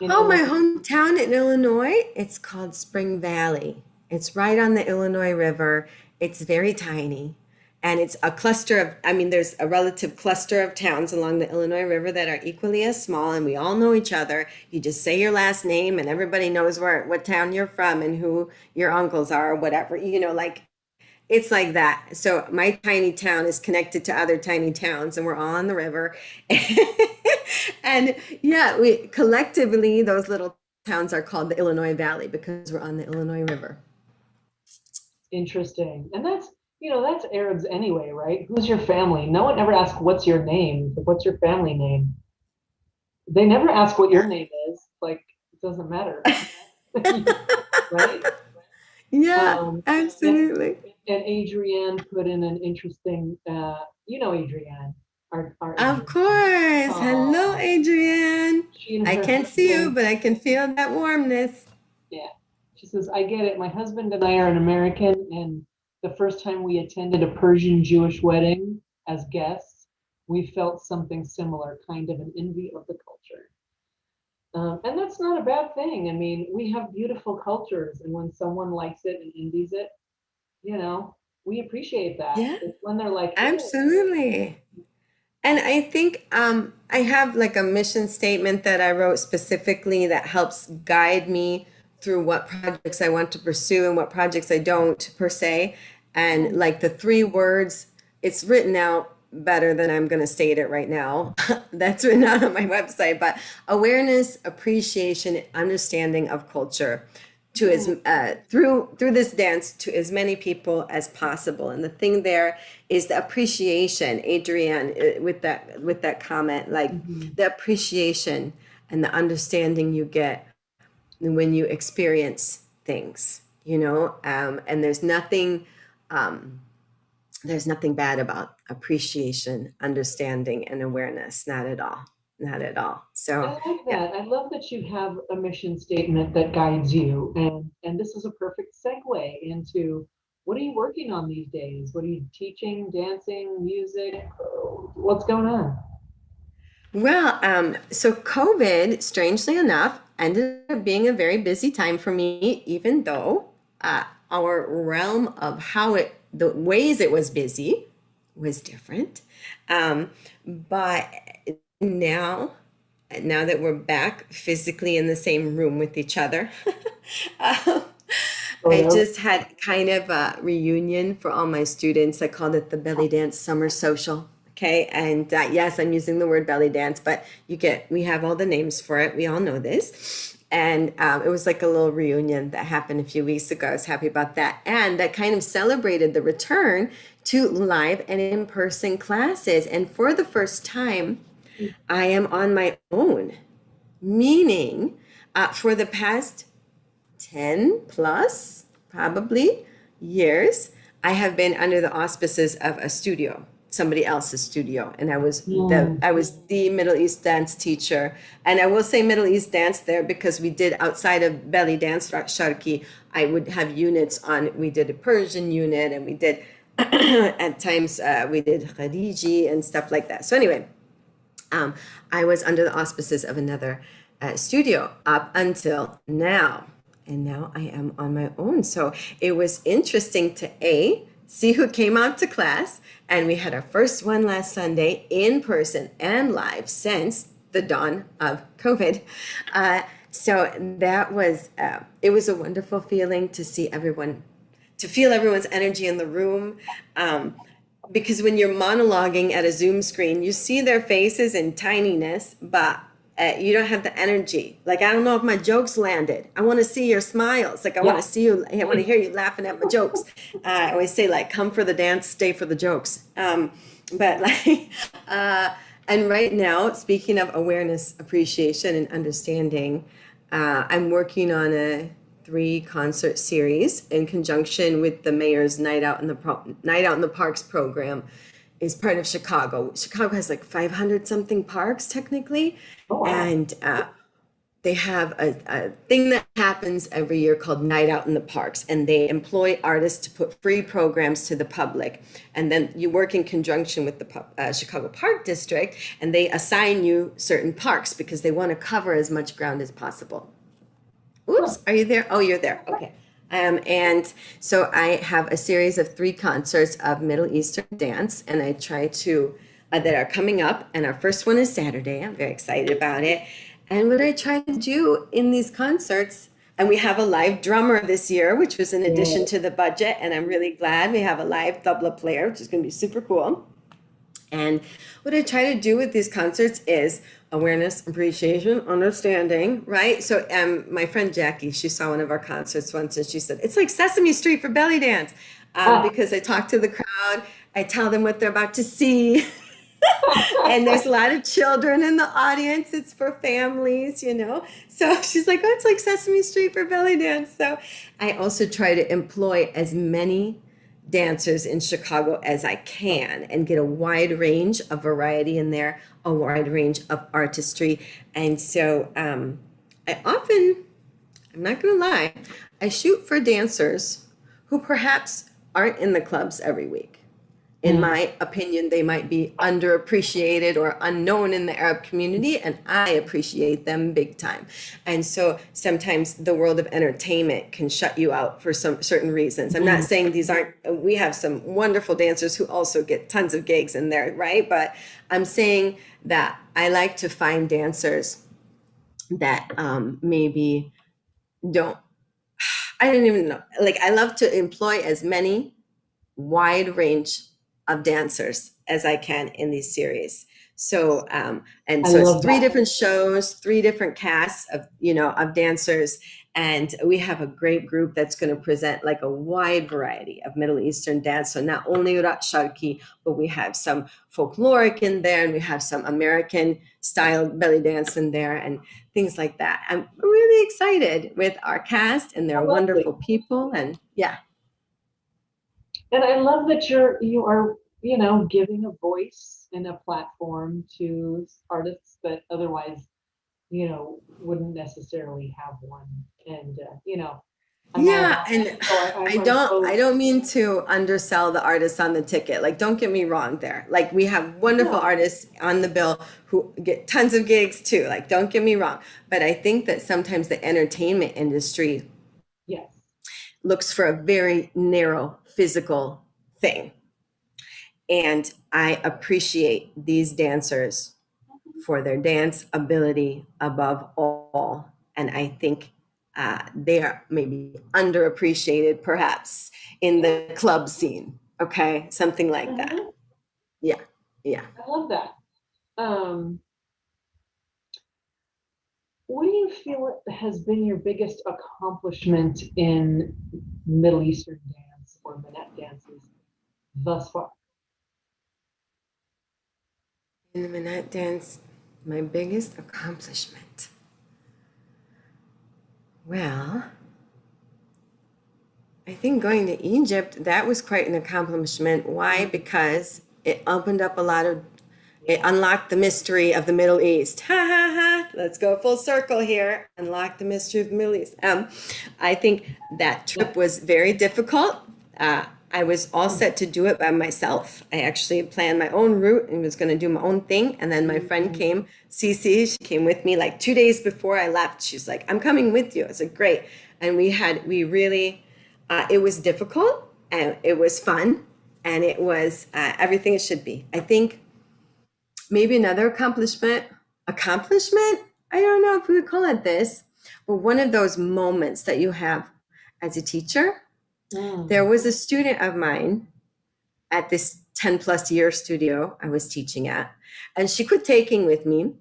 in Oh, my Illinois? hometown in Illinois, it's called Spring Valley. It's right on the Illinois River. It's very tiny. And it's a cluster of, I mean, there's a relative cluster of towns along the Illinois River that are equally as small, and we all know each other. You just say your last name, and everybody knows what town you're from and who your uncles are or whatever. Like it's like that. So my tiny town is connected to other tiny towns, and we're all on the river. And yeah, we collectively, those little towns are called the Illinois Valley because we're on the Illinois River. Interesting. And that's, that's Arabs anyway, right? Who's your family? No one ever asks, what's your name? What's your family name? They never ask what your name is. Like, it doesn't matter, right? Yeah, Um, and, absolutely. and Adrienne put in an interesting, Adrienne, our Of Adrienne. course. Hello, Oh, Adrienne. she and I her can't see you, husband, but I can feel that warmness. yeah. She says, I get it. My husband and I are an American, and the first time we attended a Persian Jewish wedding as guests, we felt something similar, kind of an envy of the culture. And that's not a bad thing. I mean, we have beautiful cultures, and when someone likes it and envies it, we appreciate that. Yeah, It's when they're like, ew. absolutely. And I think I have like a mission statement that I wrote specifically that helps guide me through what projects I want to pursue and what projects I don't, per se. And Oh, like the three words, it's written out better than I'm going to state it right now. That's written out on my website. But awareness, appreciation, and understanding of culture to as mm, through this dance to as many people as possible. And the thing there is the appreciation, Adrienne, with that comment, like mhm. the appreciation and the understanding you get when you experience things, and there's nothing bad about appreciation, understanding, and awareness. Not at all. Not at all. I So like yeah. that. I love that you have a mission statement that guides you. And this is a perfect segue into what are you working on these days? What are you teaching, dancing, music? What's going on? Well, so COVID, strangely enough, ended up being a very busy time for me, even though our realm of the ways it was busy was different. But now, now that we're back physically in the same room with each other, um, Sort I of. just had kind of a reunion for all my students. I called it the Belly Dance Summer Social. Okay, and yes, I'm using the word belly dance, but we have all the names for it. We all know this. And it was like a little reunion that happened a few weeks ago. I was happy about that. And that kind of celebrated the return to live and in person classes. And for the first time, I am on my own, meaning for the past 10 plus probably years, I have been under the auspices of a studio, somebody else's studio. And Mm. I was the Middle East dance teacher. And I will say Middle East dance there because we did outside of belly dance, Sharki, I would have units on, we did a Persian unit and we did at times we did Khariji and stuff like that. So anyway, um, I was under the auspices of another studio up until now. And now I am on my own. So it was interesting to see who came out to class. And we had our first one last Sunday in person and live since the dawn of COVID. So it was a wonderful feeling to see everyone, to feel everyone's energy in the room. Um, because when you're monologuing at a Zoom screen, you see their faces in tininess, but you don't have the energy. Like, I don't know if my jokes landed. I want to see your smiles. Like, I want Yeah. to see you. I want to hear you laughing at my jokes. I always say, like, come for the dance, stay for the jokes. But like, and right now, speaking of awareness, appreciation, and understanding, I'm working on a 3 concert series in conjunction with the mayor's Night Out in the Parks program. Is part of Chicago. Chicago has like 500 something parks technically, Oh, wow. and they have a thing that happens every year called Night Out in the Parks, and they employ artists to put free programs to the public. And then you work in conjunction with the Chicago Park District, and they assign you certain parks because they want to cover as much ground as possible. Huh. Oops, are you there? Oh, you're there. Okay. And so I have a series of 3 concerts of Middle Eastern dance, and I try to, that are coming up. And our first one is Saturday. I'm very excited about it. And what I try to do in these concerts, and we have a live drummer this year, which was in addition Yeah. to the budget. And I'm really glad we have a live tabla player, which is going to be super cool. And what I try to do with these concerts is awareness, appreciation, understanding, right? So my friend Jackie, she saw one of our concerts once and she said, it's like Sesame Street for belly dance. Ah, Because I talk to the crowd, I tell them what they're about to see. And there's a lot of children in the audience. It's for families, you know. So she's like, oh, it's like Sesame Street for belly dance. So I also try to employ as many dancers in Chicago as I can and get a wide range of variety in there, a wide range of artistry. And so I often, I'm not going to lie, I shoot for dancers who perhaps aren't in the clubs every week. In mm, my opinion, they might be underappreciated or unknown in the Arab community, and I appreciate them big time. And so sometimes the world of entertainment can shut you out for some certain reasons. I'm not mm. saying these aren't, we have some wonderful dancers who also get tons of gigs in there, right? But I'm saying that I like to find dancers that maybe don't, I don't even know. Like, I love to employ as many wide range of dancers as I can in these series. So and I so it's love three that. different shows, three different casts of of dancers, and we have a great group that's going to present like a wide variety of Middle Eastern dance. So not only Roxxanne, but we have some folkloric in there, and we have some American style belly dance in there, and things like that. I'm really excited with our cast, and they're How lovely. wonderful people, and yeah. And I love that you are, giving a voice and a platform to artists that otherwise, wouldn't necessarily have one. And I'm all Yeah, about and that. So I'm I so don't mean to undersell the artists on the ticket. Like, don't get me wrong there. Like, we have wonderful no, artists on the bill who get tons of gigs too. Like, don't get me wrong. But I think that sometimes the entertainment industry yes. looks for a very narrow physical thing. And I appreciate these dancers for their dance ability above all. And I think they are maybe underappreciated, perhaps, in the club scene. Okay, something like that. Mhm. Yeah, yeah. I love that. Um, what do you feel has been your biggest accomplishment in Middle Eastern dance or Minette dances thus far? In the Minette dance, my biggest accomplishment. Well, I think going to Egypt, that was quite an accomplishment. Why? Mm, Because it opened up a lot of, it yeah. unlocked the mystery of the Middle East. Ha ha ha. Let's go full circle here. Unlock the mystery of the Middle East. I think that Yeah. trip was very difficult. I was all Mm, set to do it by myself. I actually planned my own route and was going to do my own thing. And then my friend mm, came, Cece, she came with me like 2 days before I left. She's like, I'm coming with you. I said, great. And we really, it was difficult and it was fun and it was everything it should be. I think maybe another accomplishment, I don't know if we would call it this, but one of those moments that you have as a teacher. There mm. was a student of mine at this 10 plus year studio I was teaching at, and she quit taking with me,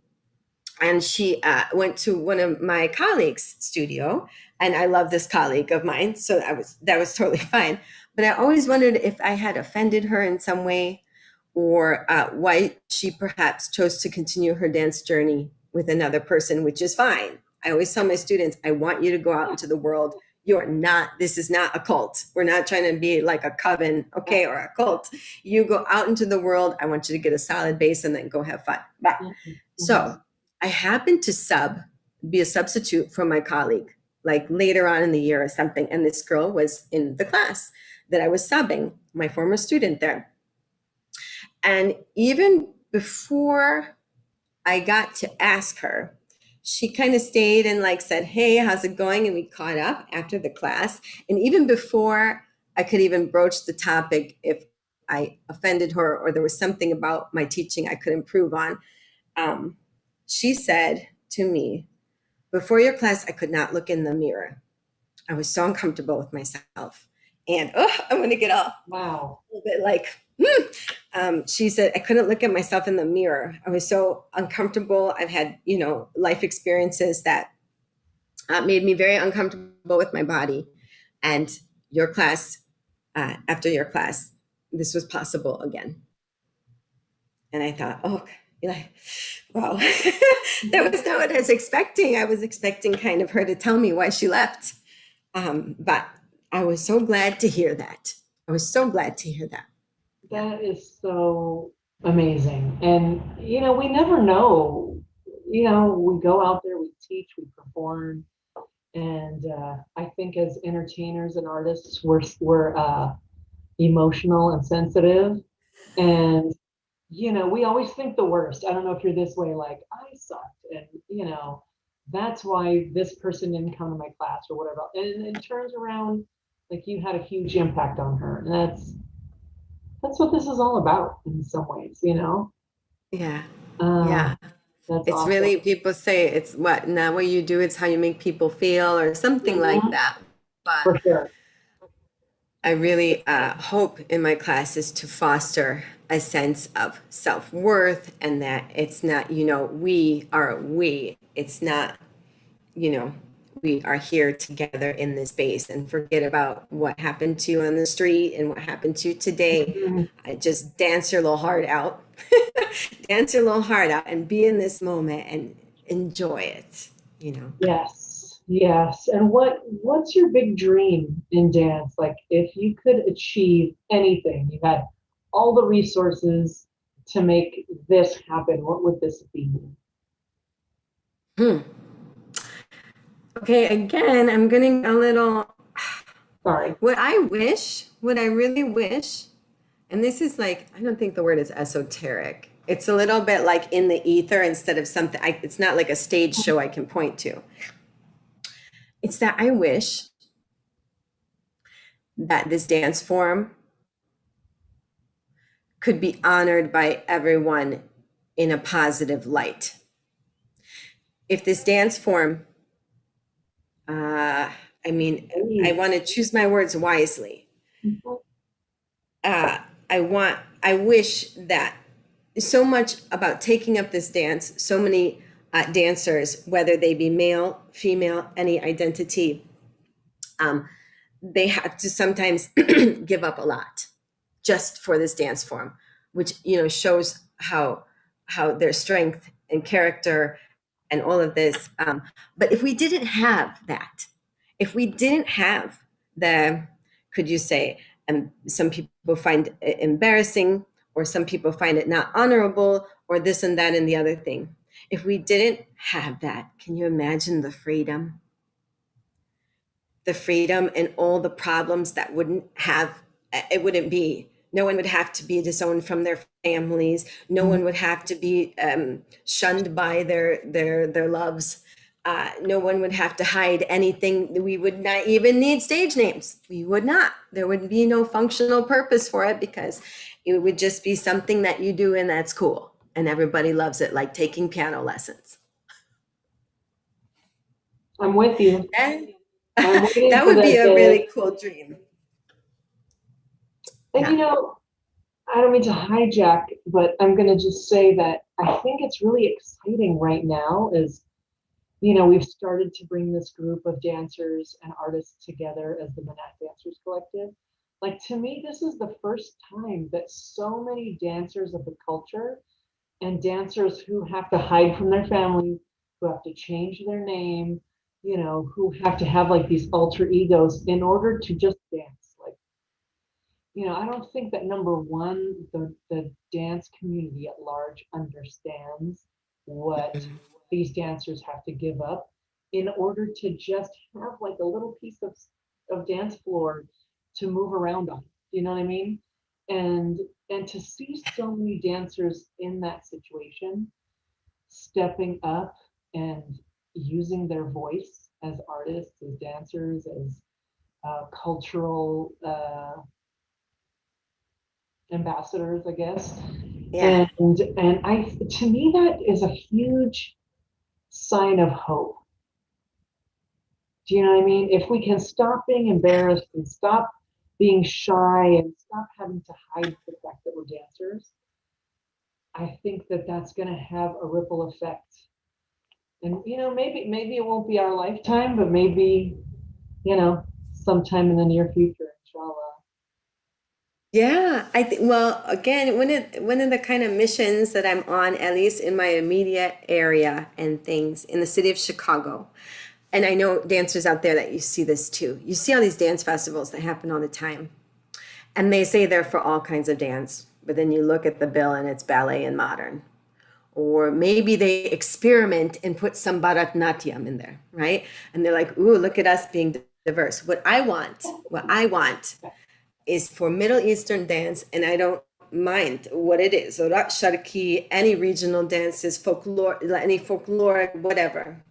and she went to one of my colleagues' studio, and I love this colleague of mine, so that was totally fine. But I always wondered if I had offended her in some way, or why she perhaps chose to continue her dance journey with another person, which is fine. I always tell my students, I want you to go out Yeah. into the world. You're not, this is not a cult. We're not trying to be like a coven, Yeah. okay, or a cult. You go out into the world. I want you to get a solid base and then go have fun. Bye. Mhm, mhm. So I happened to be a substitute for my colleague, like later on in the year or something. And this girl was in the class that I was subbing, my former student there. And even before I got to ask her, she kind of stayed and like said, hey, how's it going? And we caught up after the class. And even before I could even broach the topic, if I offended her or there was something about my teaching I could improve on, um, she said to me, before your class, I could not look in the mirror. I was so uncomfortable with myself. And oh, I'm going to get off Wow. a little bit like, She said, I couldn't look at myself in the mirror. I was so uncomfortable. I've had, life experiences that made me very uncomfortable with my body. And your class, after your class, this was possible again. And I thought, oh, yeah, wow, that was not what I was expecting. I was expecting kind of her to tell me why she left. But I was so glad to hear that. I was so glad to hear that. Yeah. That is so amazing. And, we never know. We go out there, we teach, we perform. And I think as entertainers and artists, we're emotional and sensitive. And, we always think the worst. I don't know if you're this way, like, I sucked. And, that's why this person didn't come to my class or whatever. And it turns around, like you had a huge impact on her. And that's what this is all about in some ways. Yeah. Um, Yeah. that's It's awesome. really, people say it's what, not what you do, it's how you make people feel or something like Mhm. that. But For sure. I really hope in my classes to foster a sense of self-worth and that it's not, we are we. It's not, you know, we are here together in this space and forget about what happened to you on the street and what happened to you today. Mhm. I just dance your little heart out, dance your little heart out and be in this moment and enjoy it. Yes, yes. And what's your big dream in dance? Like if you could achieve anything, you had all the resources to make this happen, what would this be? Hmm. Okay, again, I'm getting a little, Sorry. what I really wish, and this is like, I don't think the word is esoteric. It's a little bit like in the ether instead of something, it's not like a stage show I can point to. It's that I wish that this dance form could be honored by everyone in a positive light. If this dance form, uh, I mean, I Hey. want to choose my words wisely. Mhm. Uh, I wish that so much about taking up this dance, so many dancers, whether they be male, female, any identity, um, they have to sometimes give up a lot just for this dance form, which shows how their strength and character and all of this. But if we didn't have that, if we didn't have the, could you say, and some people find it embarrassing, or some people find it not honorable, or this and that and the other thing. If we didn't have that, can you imagine the freedom? The freedom and all the problems that wouldn't have, it wouldn't be, no one would have to be disowned from their families, no one would have to be shunned by their loves, no one would have to hide anything. We would not even need stage names. We would not. There would be no functional purpose for it because it would just be something that you do and that's cool and everybody loves it, like taking piano lessons. I'm with you. And I'm waiting that for would be that a day. really cool dream. And Yeah. I don't mean to hijack, but I'm going to just say that I think it's really exciting right now is we've started to bring this group of dancers and artists together as the Manat Dancers Collective. Like to me, this is the first time that so many dancers of the culture and dancers who have to hide from their families, who have to change their name, who have to have like these alter egos in order to just dance. Like, I don't think that number one, the dance community at large understands what these dancers have to give up in order to just have like a little piece of dance floor to move around on. You know what I mean? And and to see so many dancers in that situation stepping up and using their voice as artists, as dancers, as cultural ambassadors, I guess. Yeah. And I to me that is a huge sign of hope. Do you know what I mean? If we can stop being embarrassed and stop being shy and stop having to hide the fact that we're for dancers, I think that that's going to have a ripple effect. And, maybe it won't be our lifetime, but maybe, sometime in the near future, inshallah. Yeah, I think, well, again, one of the kind of missions that I'm on, at least in my immediate area and things in the city of Chicago. And I know dancers out there that you see this too. You see all these dance festivals that happen all the time. And they say they're for all kinds of dance, but then you look at the bill and it's ballet and modern. Or maybe they experiment and put some Bharatnatyam in there, right? And they're like, ooh, look at us being diverse. What I want is for Middle Eastern dance, and I don't mind what it is, or Sharki, any regional dances, folklore, any folkloric, whatever.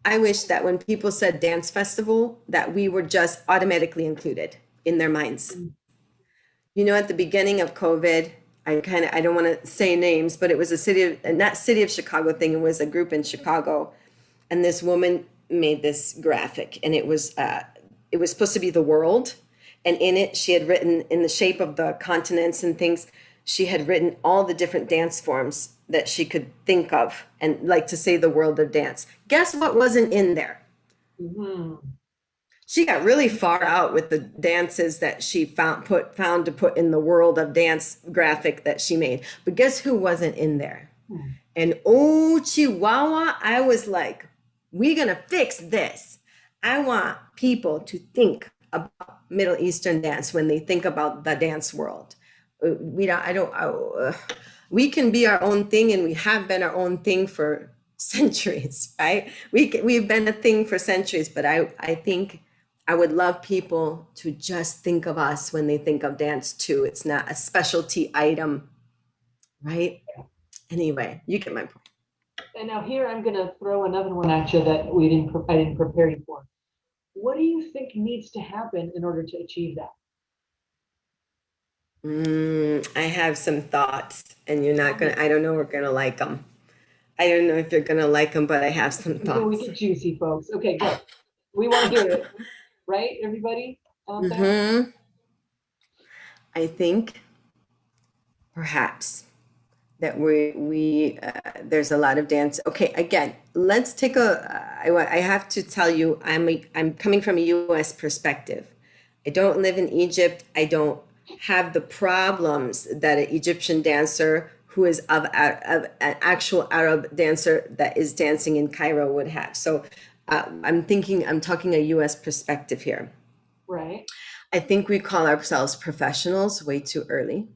I wish that when people said dance festival, that we were just automatically included in their minds. At the beginning of COVID, I don't want to say names, but it was a not city of Chicago thing. It was a group in Chicago, and this woman made this graphic, and it was supposed to be the world, and in it she had written in the shape of the continents and things. She had written all the different dance forms that she could think of, and like to say the world of dance. Guess what wasn't in there? Hmm. She got really far out with the dances that she found to put in the world of dance graphic that she made. But guess who wasn't in there? And oh, Chihuahua, I was like, we're gonna fix this. I want people to think about Middle Eastern dance when they think about the dance world. We don't, I don't, we can be our own thing, and we have been our own thing for centuries, right? We've been a thing for centuries, but I think I would love people to just think of us when they think of dance too. It's not a specialty item, right? Anyway, you get my point. And now here I'm going to throw another one at you that I didn't prepare you for. What do you think needs to happen in order to achieve that? I have some thoughts, and I don't know if we're gonna like them. I don't know if you're gonna like them, but I have some Before we thoughts. get juicy, folks. Okay, go. We want to hear it, right? Everybody out there? hmm I think perhaps that there's a lot of dance. Okay, again, let's take I have to tell you, I'm coming from a U.S. perspective. I don't live in Egypt. I don't have the problems that an Egyptian dancer who is of an actual Arab dancer that is dancing in Cairo would have. So I'm talking a U.S. perspective here. Right. I think we call ourselves professionals way too early.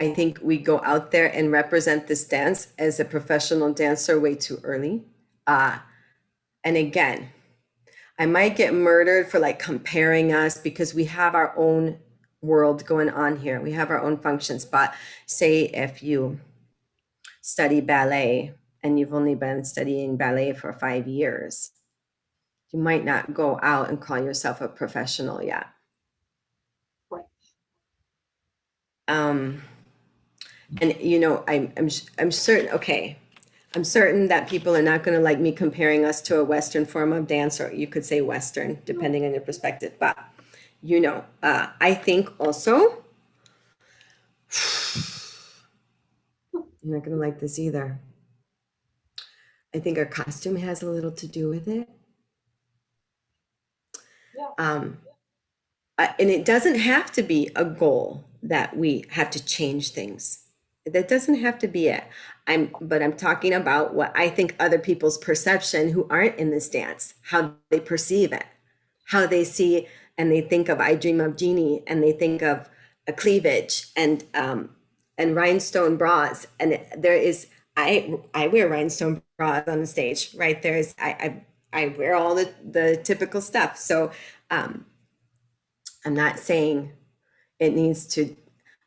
I Yeah. think we go out there and represent this dance as a professional dancer way too early. And again, I might get murdered for like comparing us because we have our own world going on here. We have our own functions. But say if you study ballet and you've only been studying ballet for 5 years, you might not go out and call yourself a professional yet. Right. And I'm certain. Okay, I'm certain that people are not going to like me comparing us to a Western form of dance, or you could say Western, depending on your perspective. But I think also you're not going to like this either. I think our costume has a little to do with it. Yeah. And it doesn't have to be a goal that we have to change things. That doesn't have to be it. But I'm talking about what I think other people's perception who aren't in this dance, how they perceive it, how they see and they think of I Dream of Jeannie, and they think of a cleavage and rhinestone bras. And there is I wear rhinestone bras on the stage, right? I wear all the typical stuff. So I'm not saying it needs to.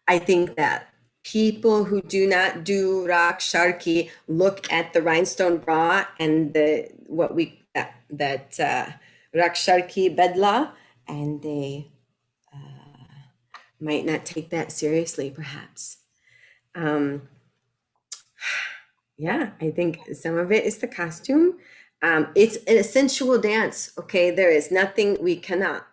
I think that people who do not do rock sharky look at the rhinestone bra and the what we that rock sharky bedla, and they might not take that seriously, perhaps. Yeah, I think some of it is the costume. It's a sensual dance. Okay, there is nothing we cannot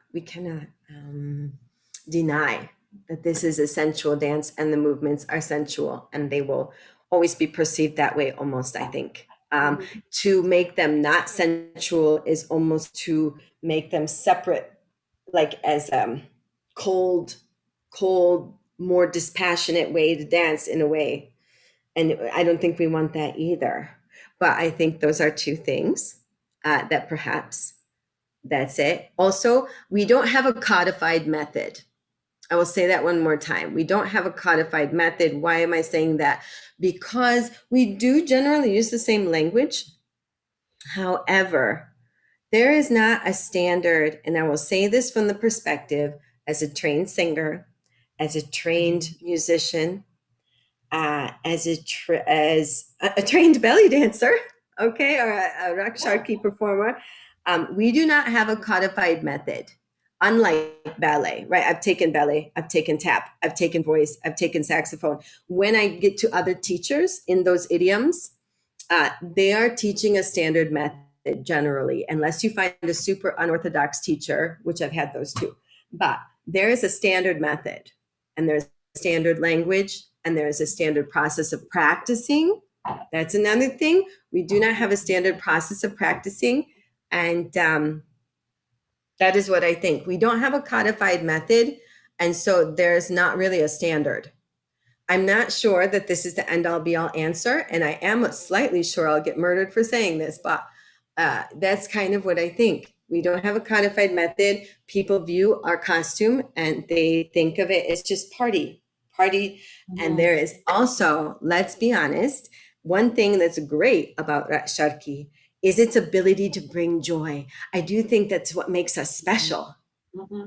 deny that this is a sensual dance and the movements are sensual and they will always be perceived that way almost, I think. To make them not sensual is almost to make them separate, like as cold, cold, more dispassionate way to dance in a way. And I don't think we want that either. But I think those are two things that perhaps that's it. Also, we don't have a codified method. I will say that one more time. We don't have a codified method. Why am I saying that? Because we do generally use the same language. However, there is not a standard, and I will say this from the perspective as a trained singer, as a trained musician, as a trained belly dancer, okay, or a Roxxanne performer. We do not have a codified method, unlike ballet, right? I've taken ballet, I've taken tap, I've taken voice, I've taken saxophone. When I get to other teachers in those idioms, they are teaching a standard method generally, unless you find a super unorthodox teacher, which I've had those too. But there is a standard method, and there's standard language, and there is a standard process of practicing. That's another thing. We do not have a standard process of practicing. And that is what I think. We don't have a codified method. And so there's not really a standard. I'm not sure that this is the end all be all answer. And I am slightly sure I'll get murdered for saying this, but that's kind of what I think. We don't have a codified method. People view our costume and they think of it as just party. And there is also, let's be honest, one thing that's great about Roxxanne is its ability to bring joy. I do think that's what makes us special,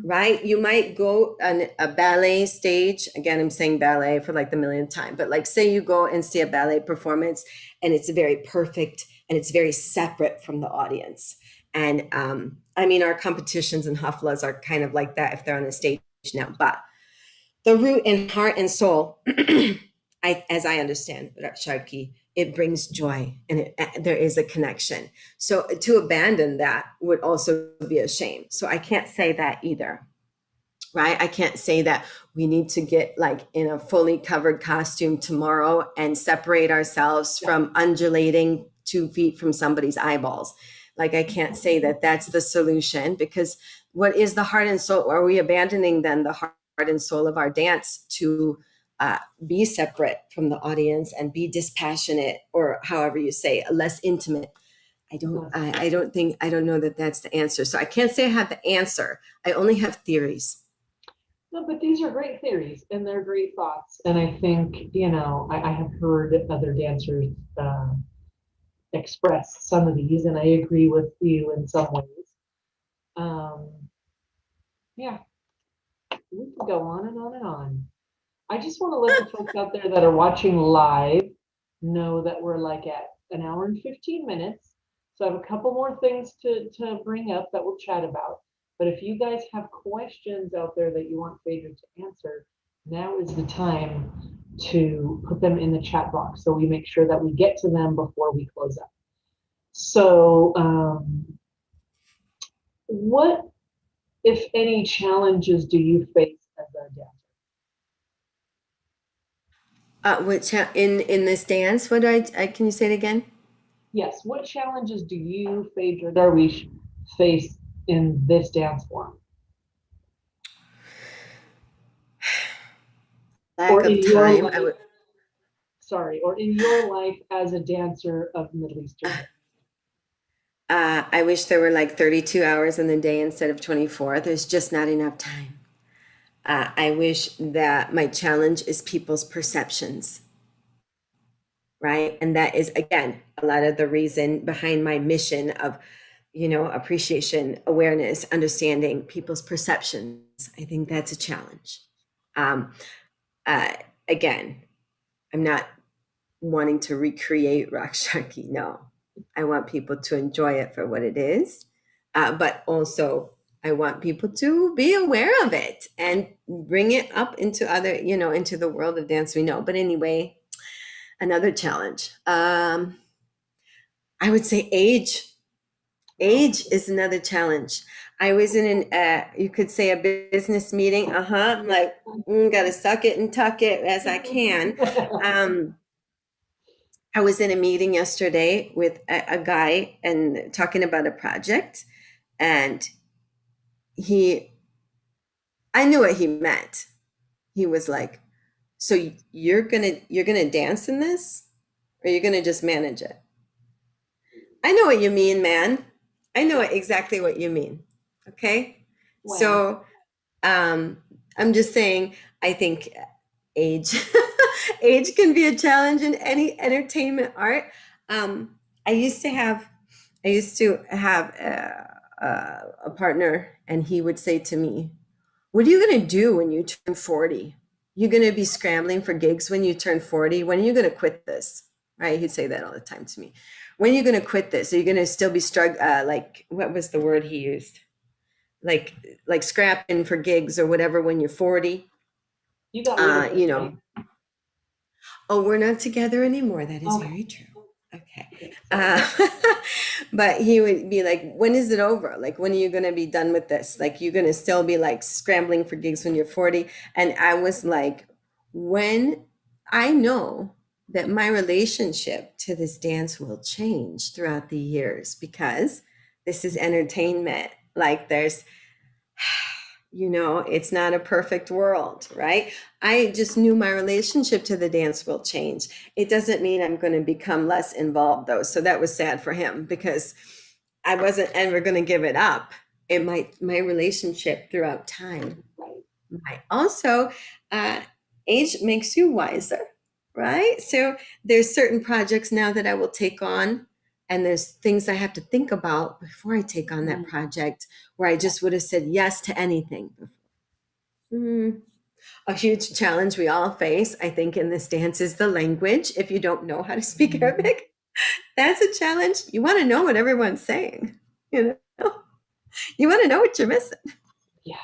right? You might go on a ballet stage. Again, I'm saying ballet for like the millionth time, but like say you go and see a ballet performance and it's very perfect and it's very separate from the audience. And I mean, our competitions and haflas are kind of like that if they're on a stage now, but the root and heart and soul, as I understand Roxxanne, it brings joy and there is a connection. So to abandon that would also be a shame. So I can't say that either, right? I can't say that we need to get like in a fully covered costume tomorrow and separate ourselves from undulating 2 feet from somebody's eyeballs. Like I can't say that that's the solution, because what is the heart and soul? Are we abandoning then the heart and soul of our dance to be separate from the audience and be dispassionate, or however you say, less intimate? I don't know that that's the answer. So I can't say I have the answer. I only have theories. No, but these are great theories and they're great thoughts. And I think, I have heard other dancers express some of these, and I agree with you in some ways. Yeah, we can go on and on and on. I just want to let the folks out there that are watching live know that we're like at an hour and 15 minutes. So I have a couple more things to bring up that we'll chat about. But if you guys have questions out there that you want Phaedra to answer, now is the time to put them in the chat box so we make sure that we get to them before we close up. So what, if any, challenges do you face as a dancer? In this dance, what do I can you say it again? Yes, what challenges do you, Phaedra Darwish, face in this dance form? Lack of time. Or in your life as a dancer of Middle Eastern. I wish there were like 32 hours in the day instead of 24. There's just not enough time. I wish that my challenge is people's perceptions, right? And that is, again, a lot of the reason behind my mission of, appreciation, awareness, understanding people's perceptions. I think that's a challenge. Again, I'm not wanting to recreate Roxxanne. No, I want people to enjoy it for what it is. But also I want people to be aware of it and bring it up into other, into the world of dance we know. But anyway, another challenge. I would say age. Age is another challenge. I was in you could say a business meeting. I'm like, gotta suck it and tuck it as I can. Um, I was in a meeting yesterday with a guy and talking about a project, and he, I knew what he meant. He was like, "So you're gonna dance in this, or you're gonna just manage it?" I know what you mean, man. I know exactly what you mean. Okay, Wow. so um, I'm just saying. I think age age can be a challenge in any entertainment art. Um, I used to have a partner, and he would say to me, "What are you going to do when you turn 40? You're going to be scrambling for gigs when you turn 40. When are you going to quit this?" Right? He'd say that all the time to me. When are you going to quit this? Are you going to still be struggling? Like, what was the word he used? Like, like scrapping for gigs or whatever when you're 40. You got rid of it, You know, right? oh, we're not together anymore. That is Okay. very true. Okay. Okay. Sorry. Uh, but he would be like, when is it over? Like, when are you going to be done with this? Like, you're going to still be like scrambling for gigs when you're 40. And I was like, when I know that my relationship to this dance will change throughout the years because this is entertainment. Like, it's not a perfect world, right? I just knew my relationship to the dance will change. It doesn't mean I'm going to become less involved, though. So that was sad for him because I wasn't ever going to give it up. My relationship throughout time Right. might also, uh, age makes you wiser, right? So there's certain projects now that I will take on, and there's things I have to think about before I take on that Mm. project where I just would have said yes to anything. Mm. A huge challenge we all face, I think, in this dance is the language. If you don't know how to speak Arabic, that's a challenge. You want to know what everyone's saying. You know, you want to know what you're missing Yeah.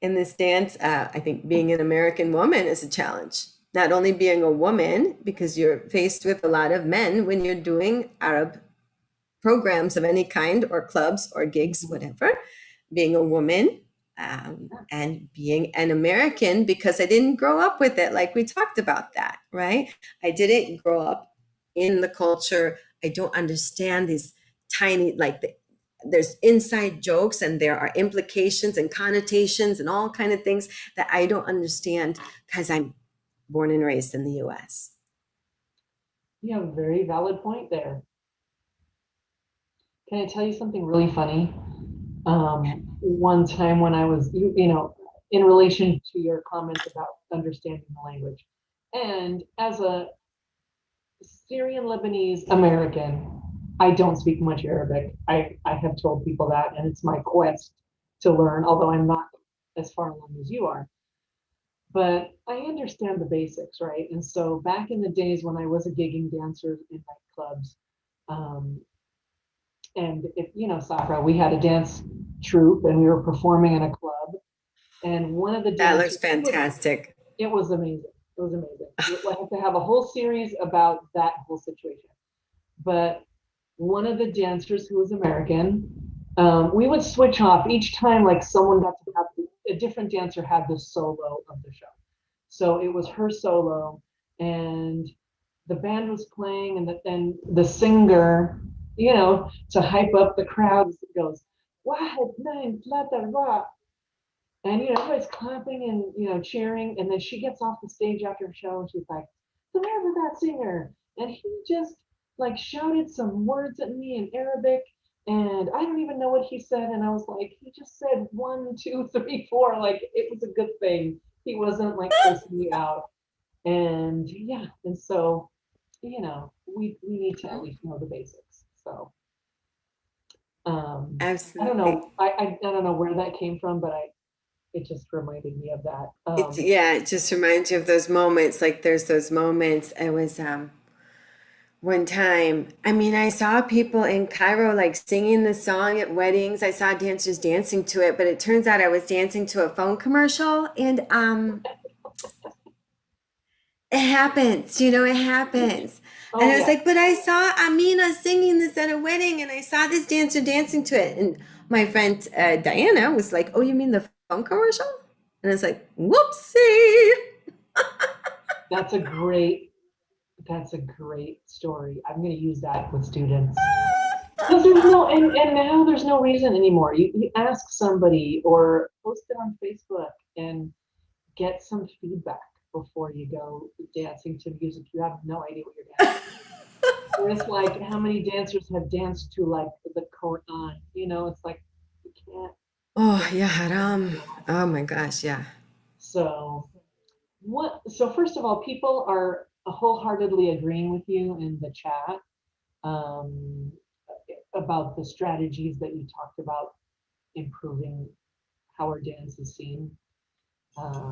in this dance. I think being an American woman is a challenge. Not only being a woman, because you're faced with a lot of men when you're doing Arab programs of any kind, or clubs or gigs, Mhm. whatever, being a woman, and being an American, because I didn't grow up with it, like we talked about that, right? I didn't grow up in the culture. I don't understand these tiny, there's inside jokes and there are implications and connotations and all kind of things that I don't understand because I'm born and raised in the US. You have a very valid point there. Can I tell you something really funny? One time when I was, in relation to your comment about understanding the language, and as a Syrian Lebanese American, I don't speak much Arabic. I have told people that, and it's my quest to learn, although I'm not as far along as you are. But I understand the basics, right? And so back in the days when I was a gigging dancer in nightclubs, um, and if Safra, we had a dance troupe and we were performing in a club, and one of the That looks dancers, fantastic. it was amazing. It was amazing. We'll have to have a whole series about that whole situation. But one of the dancers who was American, we would switch off each time, like someone got to have a different dancer had the solo of the show. So it was her solo, and the band was playing, and the singer, to hype up the crowd, goes, "Wahed, nine, tlata, ra," and everybody's clapping and cheering, and then she gets off the stage after the show, and she's like, "Whoever that singer," and he just like shouted some words at me in Arabic, and I don't even know what he said, and I was like, he just said 1, 2, 3, 4, like it was a good thing. He wasn't like cursing me out, and yeah, and so we need to at least know the basics. So I don't Absolutely. know, I don't know where that came from, but I it just reminded me of that. Yeah, it just reminds you of those moments. Like there's those moments. I was one time, I mean, I saw people in Cairo like singing the song at weddings. I saw dancers dancing to it, but it turns out I was dancing to a phone commercial, and it happens, it happens. Oh And I was yeah. like, but I saw Amina singing this at a wedding, and I saw this dancer dancing to it. And My friend Diana was like, "Oh, you mean the phone commercial?" And it's like, "Whoopsie." That's a great, that's a great story. I'm going to use that with students. Because there's no, and now there's no reason anymore. You ask somebody or post it on Facebook and get some feedback before you go dancing to music. You have no idea what you're dancing. Or it's like how many dancers have danced to like the Quran, it's like you can't Oh, get yeah, into haram. that. Oh my gosh, yeah. So so first of all, people are wholeheartedly agreeing with you in the chat um, about the strategies that you talked about improving how our dance is seen.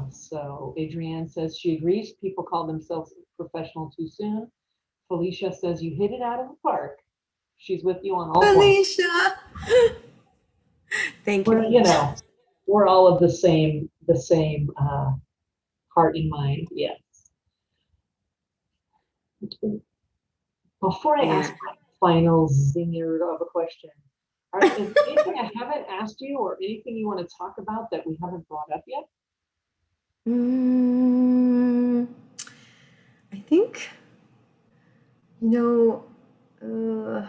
So Adrienne says she agrees. People call themselves professional too soon. Felicia says you hit it out of the park. She's with you on all points. Felicia. Thank you, We're, Felicia. we're all of the same heart and mind. Yes. Before I ask Yeah. my final zinger of a question, is there anything I haven't asked you or anything you want to talk about that we haven't brought up yet? Mm, I think, you know,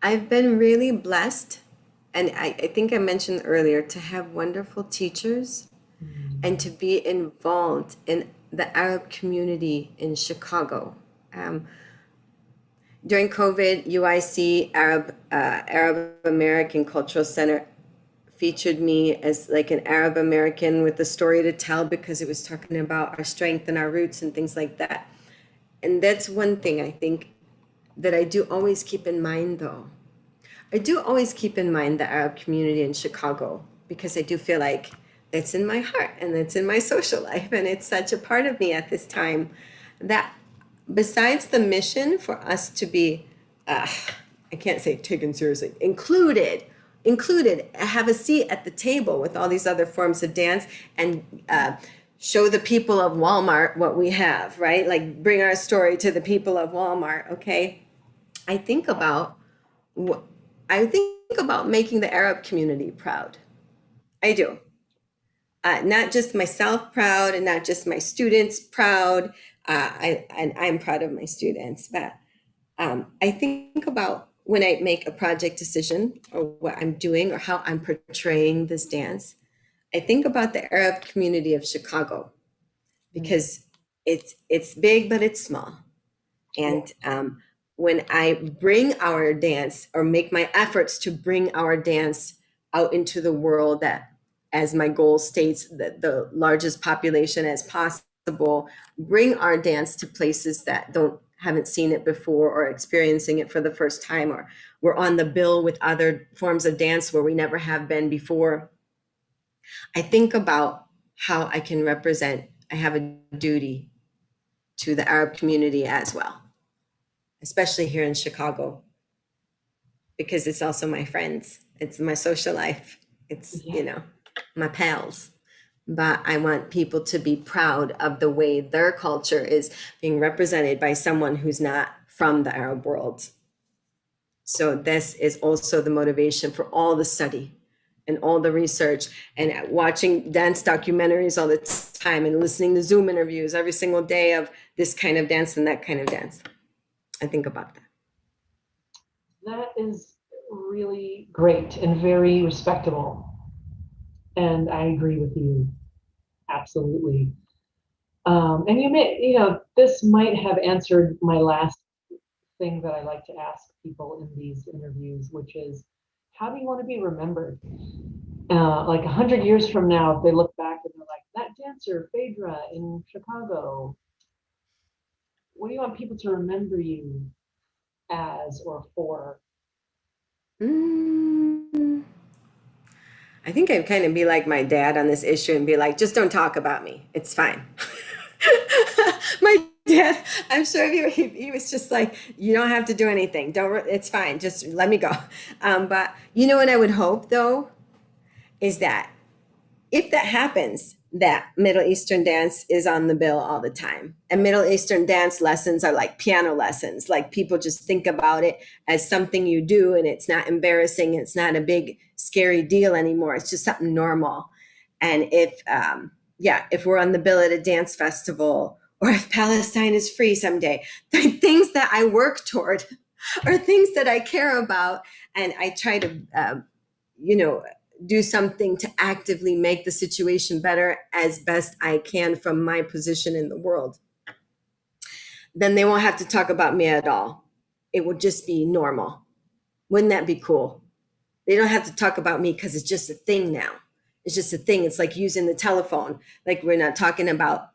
I've been really blessed, and I think I mentioned earlier, to have wonderful teachers and to Mm, be involved in the Arab community in Chicago. Um, During COVID, UIC Arab American Cultural Center featured me as like an Arab American with a story to tell because it was talking about our strength and our roots and things like that. And that's one thing I think that I do always keep in mind, though. I do always keep in mind the Arab community in Chicago because I do feel like it's in my heart and it's in my social life and it's such a part of me at this time that besides the mission for us to be, I can't say taken seriously, included, have a seat at the table with all these other forms of dance and show the people of Walmart what we have, right? Like bring our story to the people of Walmart, okay? I think about wh- I think about making the Arab community proud. I do. Not just myself proud and not just my students proud. And I'm proud of my students, but I think about when I make a project decision or what I'm doing or how I'm portraying this dance. I think about the Arab community of Chicago mm, because it's big, but it's small. yeah. And when I bring our dance or make my efforts to bring our dance out into the world, that as my goal states, that the largest population as possible, bring our dance to places that don't haven't seen it before or experiencing it for the first time, or we're on the bill with other forms of dance where we never have been before. I think about how I can represent. I have a duty to the Arab community as well, especially here in Chicago, because it's also my friends. It's my social life. It's, Yeah. my pals. But I want people to be proud of the way their culture is being represented by someone who's not from the Arab world. So this is also the motivation for all the study and all the research and watching dance documentaries all the time and listening to Zoom interviews every single day of this kind of dance and that kind of dance. I think about that. That is really great and very respectable. And I agree with you absolutely. And this might have answered my last thing that I like to ask people in these interviews, which is, how do you want to be remembered? Like 100 years from now, if they look back and they're like, that dancer, Phaedra in Chicago, what do you want people to remember you as or for? Mm, I think I'd kind of be like my dad on this issue and be like, just don't talk about me. It's fine. My dad, I'm sure he was just like, you don't have to do anything. It's fine. Just let me go. But you know what I would hope though, is that if that happens, that Middle Eastern dance is on the bill all the time. And Middle Eastern dance lessons are like piano lessons. Like people just think about it as something you do and it's not embarrassing. It's not a big, scary deal anymore. It's just something normal. And if we're on the bill at a dance festival or if Palestine is free someday, the things that I work toward are things that I care about. And I try to, you know, do something to actively make the situation better as best I can from my position in the world, then they won't have to talk about me at all. It will just be normal. Wouldn't that be cool? They don't have to talk about me because it's just a thing now. It's just a thing. It's like using the telephone. Like we're not talking about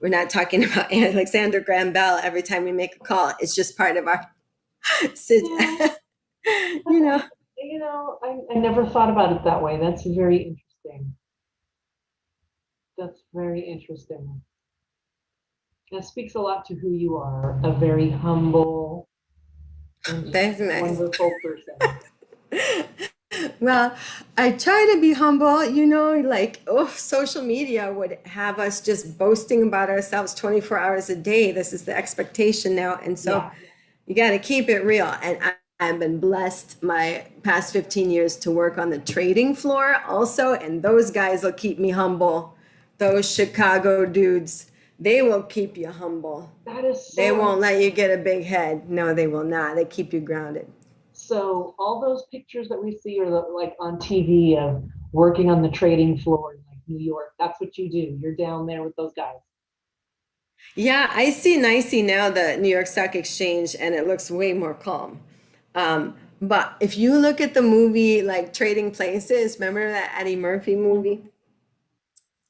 we're not talking about Alexander Graham Bell every time we make a call. It's just part of our, Yeah. you know. I never thought about it that way. That's very interesting. That's very interesting. That speaks a lot to who you are, a very humble and just That's nice. wonderful person. Well, I try to be humble, like, social media would have us just boasting about ourselves 24 hours a day. This is the expectation now. And so Yeah. you got to keep it real. And I've been blessed my past 15 years to work on the trading floor also. And those guys will keep me humble. Those Chicago dudes, they will keep you humble. That is They so. won't let you get a big head. No, they will not. They keep you grounded. So all those pictures that we see are like on TV of working on the trading floor in like New York. That's what you do. You're down there with those guys. Yeah, I see nicey now the New York Stock Exchange, and it looks way more calm. But if you look at the movie like Trading Places, remember that Eddie Murphy movie?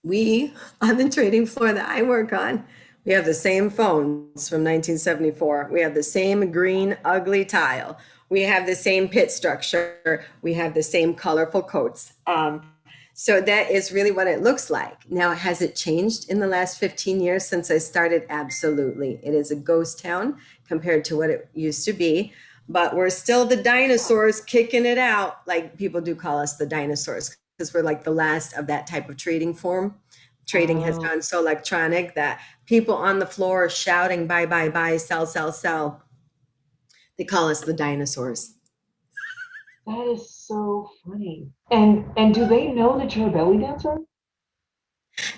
We on the trading floor that I work on, we have the same phones from 1974. We have the same green ugly tile. We have the same pit structure. We have the same colorful coats. So that is really what it looks like. Now, has it changed in the last 15 years since I started? Absolutely. It is a ghost town compared to what it used to be, but we're still the dinosaurs kicking it out. Like people do call us the dinosaurs because we're like the last of that type of trading form. Trading has Oh, gone so electronic that people on the floor are shouting, buy, buy, buy, sell, sell, sell. They call us the dinosaurs. that is so funny. And do they know that you're a belly dancer?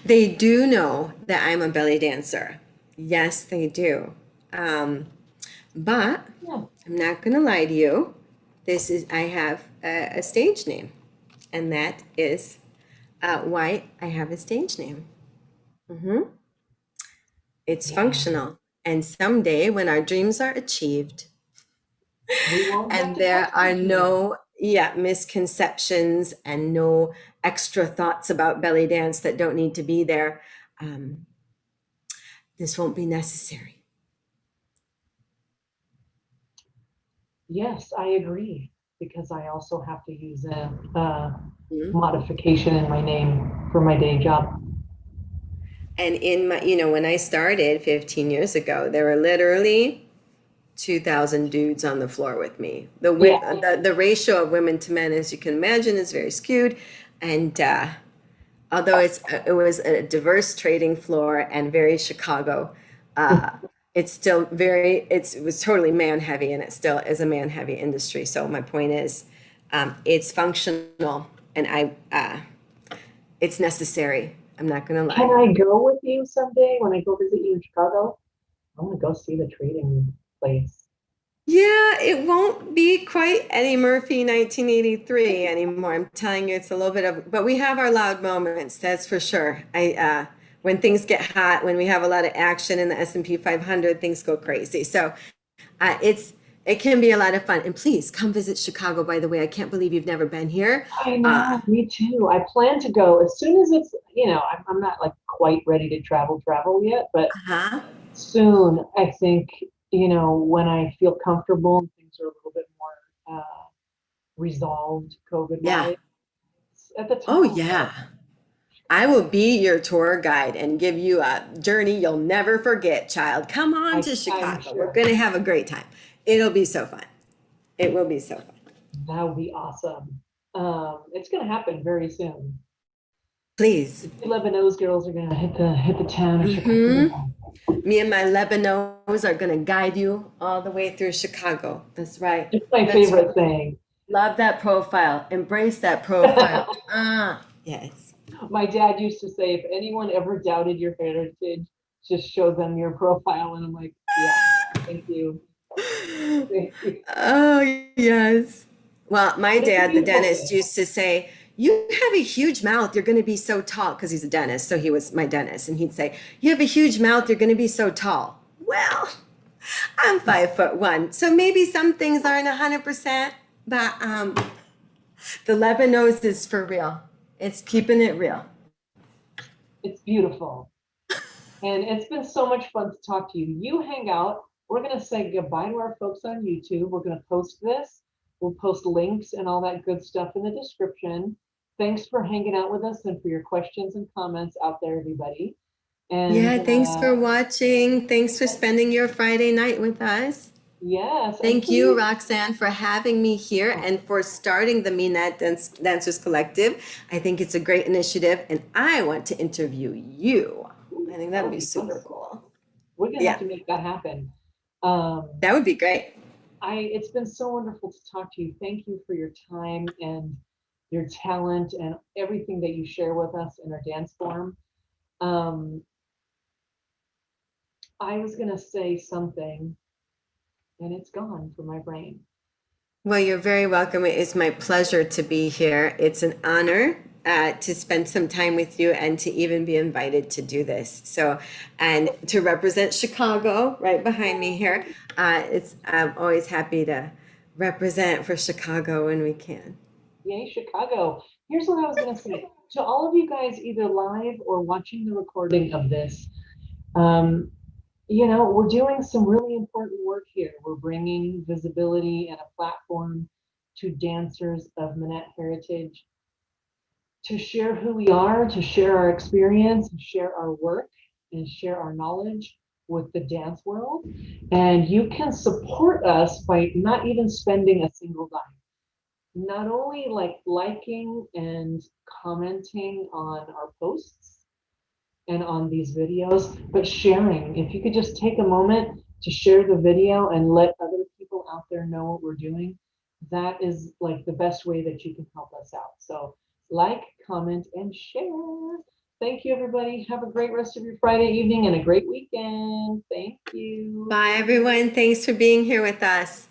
They do know that I'm a belly dancer. Yes, they do. Um, but Yeah. I'm not going to lie to you. I have a stage name, and that is why I have a stage name. Hmm. It's Yeah. functional. And someday, when our dreams are achieved, We won't have and to there are question you. no, misconceptions and no extra thoughts about belly dance that don't need to be there, um, this won't be necessary. Yes, I agree because I also have to use a Mhm. modification in my name for my day job. And in my, when I started 15 years ago, there were literally 2,000 dudes on the floor with me. Yeah. The ratio of women to men, as you can imagine, is very skewed. And although it was a diverse trading floor and very Chicago, uh, it's still it was totally man heavy, and it still is a man heavy industry. So my point is, it's functional, and it's necessary. I'm not gonna Can lie. I go with you someday when I go visit you in Chicago? I want to go see the trading place. Yeah, it won't be quite Eddie Murphy 1983 anymore. I'm telling you, it's a little bit of, but we have our loud moments, that's for sure. When things get hot, when we have a lot of action in the S&P 500, things go crazy. So it can be a lot of fun. And please come visit Chicago, by the way. I can't believe you've never been here. I Uh, know, me too. I plan to go as soon as I'm not like quite ready to travel yet, but huh? soon, I think, when I feel comfortable and things are a little bit more resolved COVID Yeah. wise, at the Oh, time I'll go. yeah. I will be your tour guide and give you a journey you'll never forget, child. Come on to I'm Chicago. We're sure going to have a great time. It'll be so fun. It will be so fun. that would be awesome. it's going to happen very soon. Please. The two Lebanese girls are going to hit the town of Mm-hmm. Chicago. Me and my Lebanos are going to guide you all the way through Chicago. That's right. It's my That's favorite right. thing. Love that profile. Embrace that profile. Yes. My dad used to say, if anyone ever doubted your heritage, just show them your profile. And I'm like, yeah, thank you. Thank you. Oh, yes. Well, my But it's a dad, the beautiful dentist, thing. used to say, "You have a huge mouth. You're going to be so tall," because he's a dentist. So he was my dentist. And he'd say, "You have a huge mouth. You're going to be so tall." Well, I'm 5'1". So maybe some things aren't 100%, but the Lebanos is for real. It's keeping it real. It's beautiful. And it's been so much fun to talk to you. You hang out. We're going to say goodbye to our folks on YouTube. We're going to post this. We'll post links and all that good stuff in the description. Thanks for hanging out with us and for your questions and comments out there, everybody. And Yeah, thanks for watching. Thanks for spending your Friday night with us. yes, and Thank you, please, Roxxanne, for having me here and for starting the Minette Dancers Collective. I think it's a great initiative, and I want to interview you. I think that would be super cool. we're going to have Yeah, to make that happen. that would be great. It's been so wonderful to talk to you. Thank you for your time and your talent and everything that you share with us in our dance form. Um, I was going to say something and it's gone from my brain. Well, you're very welcome. It is my pleasure to be here. It's an honor to spend some time with you and to even be invited to do this. So, and to represent Chicago right behind me here. I'm always happy to represent for Chicago when we can. Yay, Chicago. Here's what I was going to say to all of you guys, either live or watching the recording of this. Um, we're doing some really important work here. We're bringing visibility and a platform to dancers of Minette heritage to share who we are, to share our experience, share our work, and share our knowledge with the dance world. And you can support us by not even spending a single dime. Not only like liking and commenting on our posts and on these videos, but sharing. If you could just take a moment to share the video and let other people out there know what we're doing, that is like the best way that you can help us out. So like, comment, and share. Thank you, everybody. Have a great rest of your Friday evening and a great weekend. Thank you. Bye, everyone. Thanks for being here with us.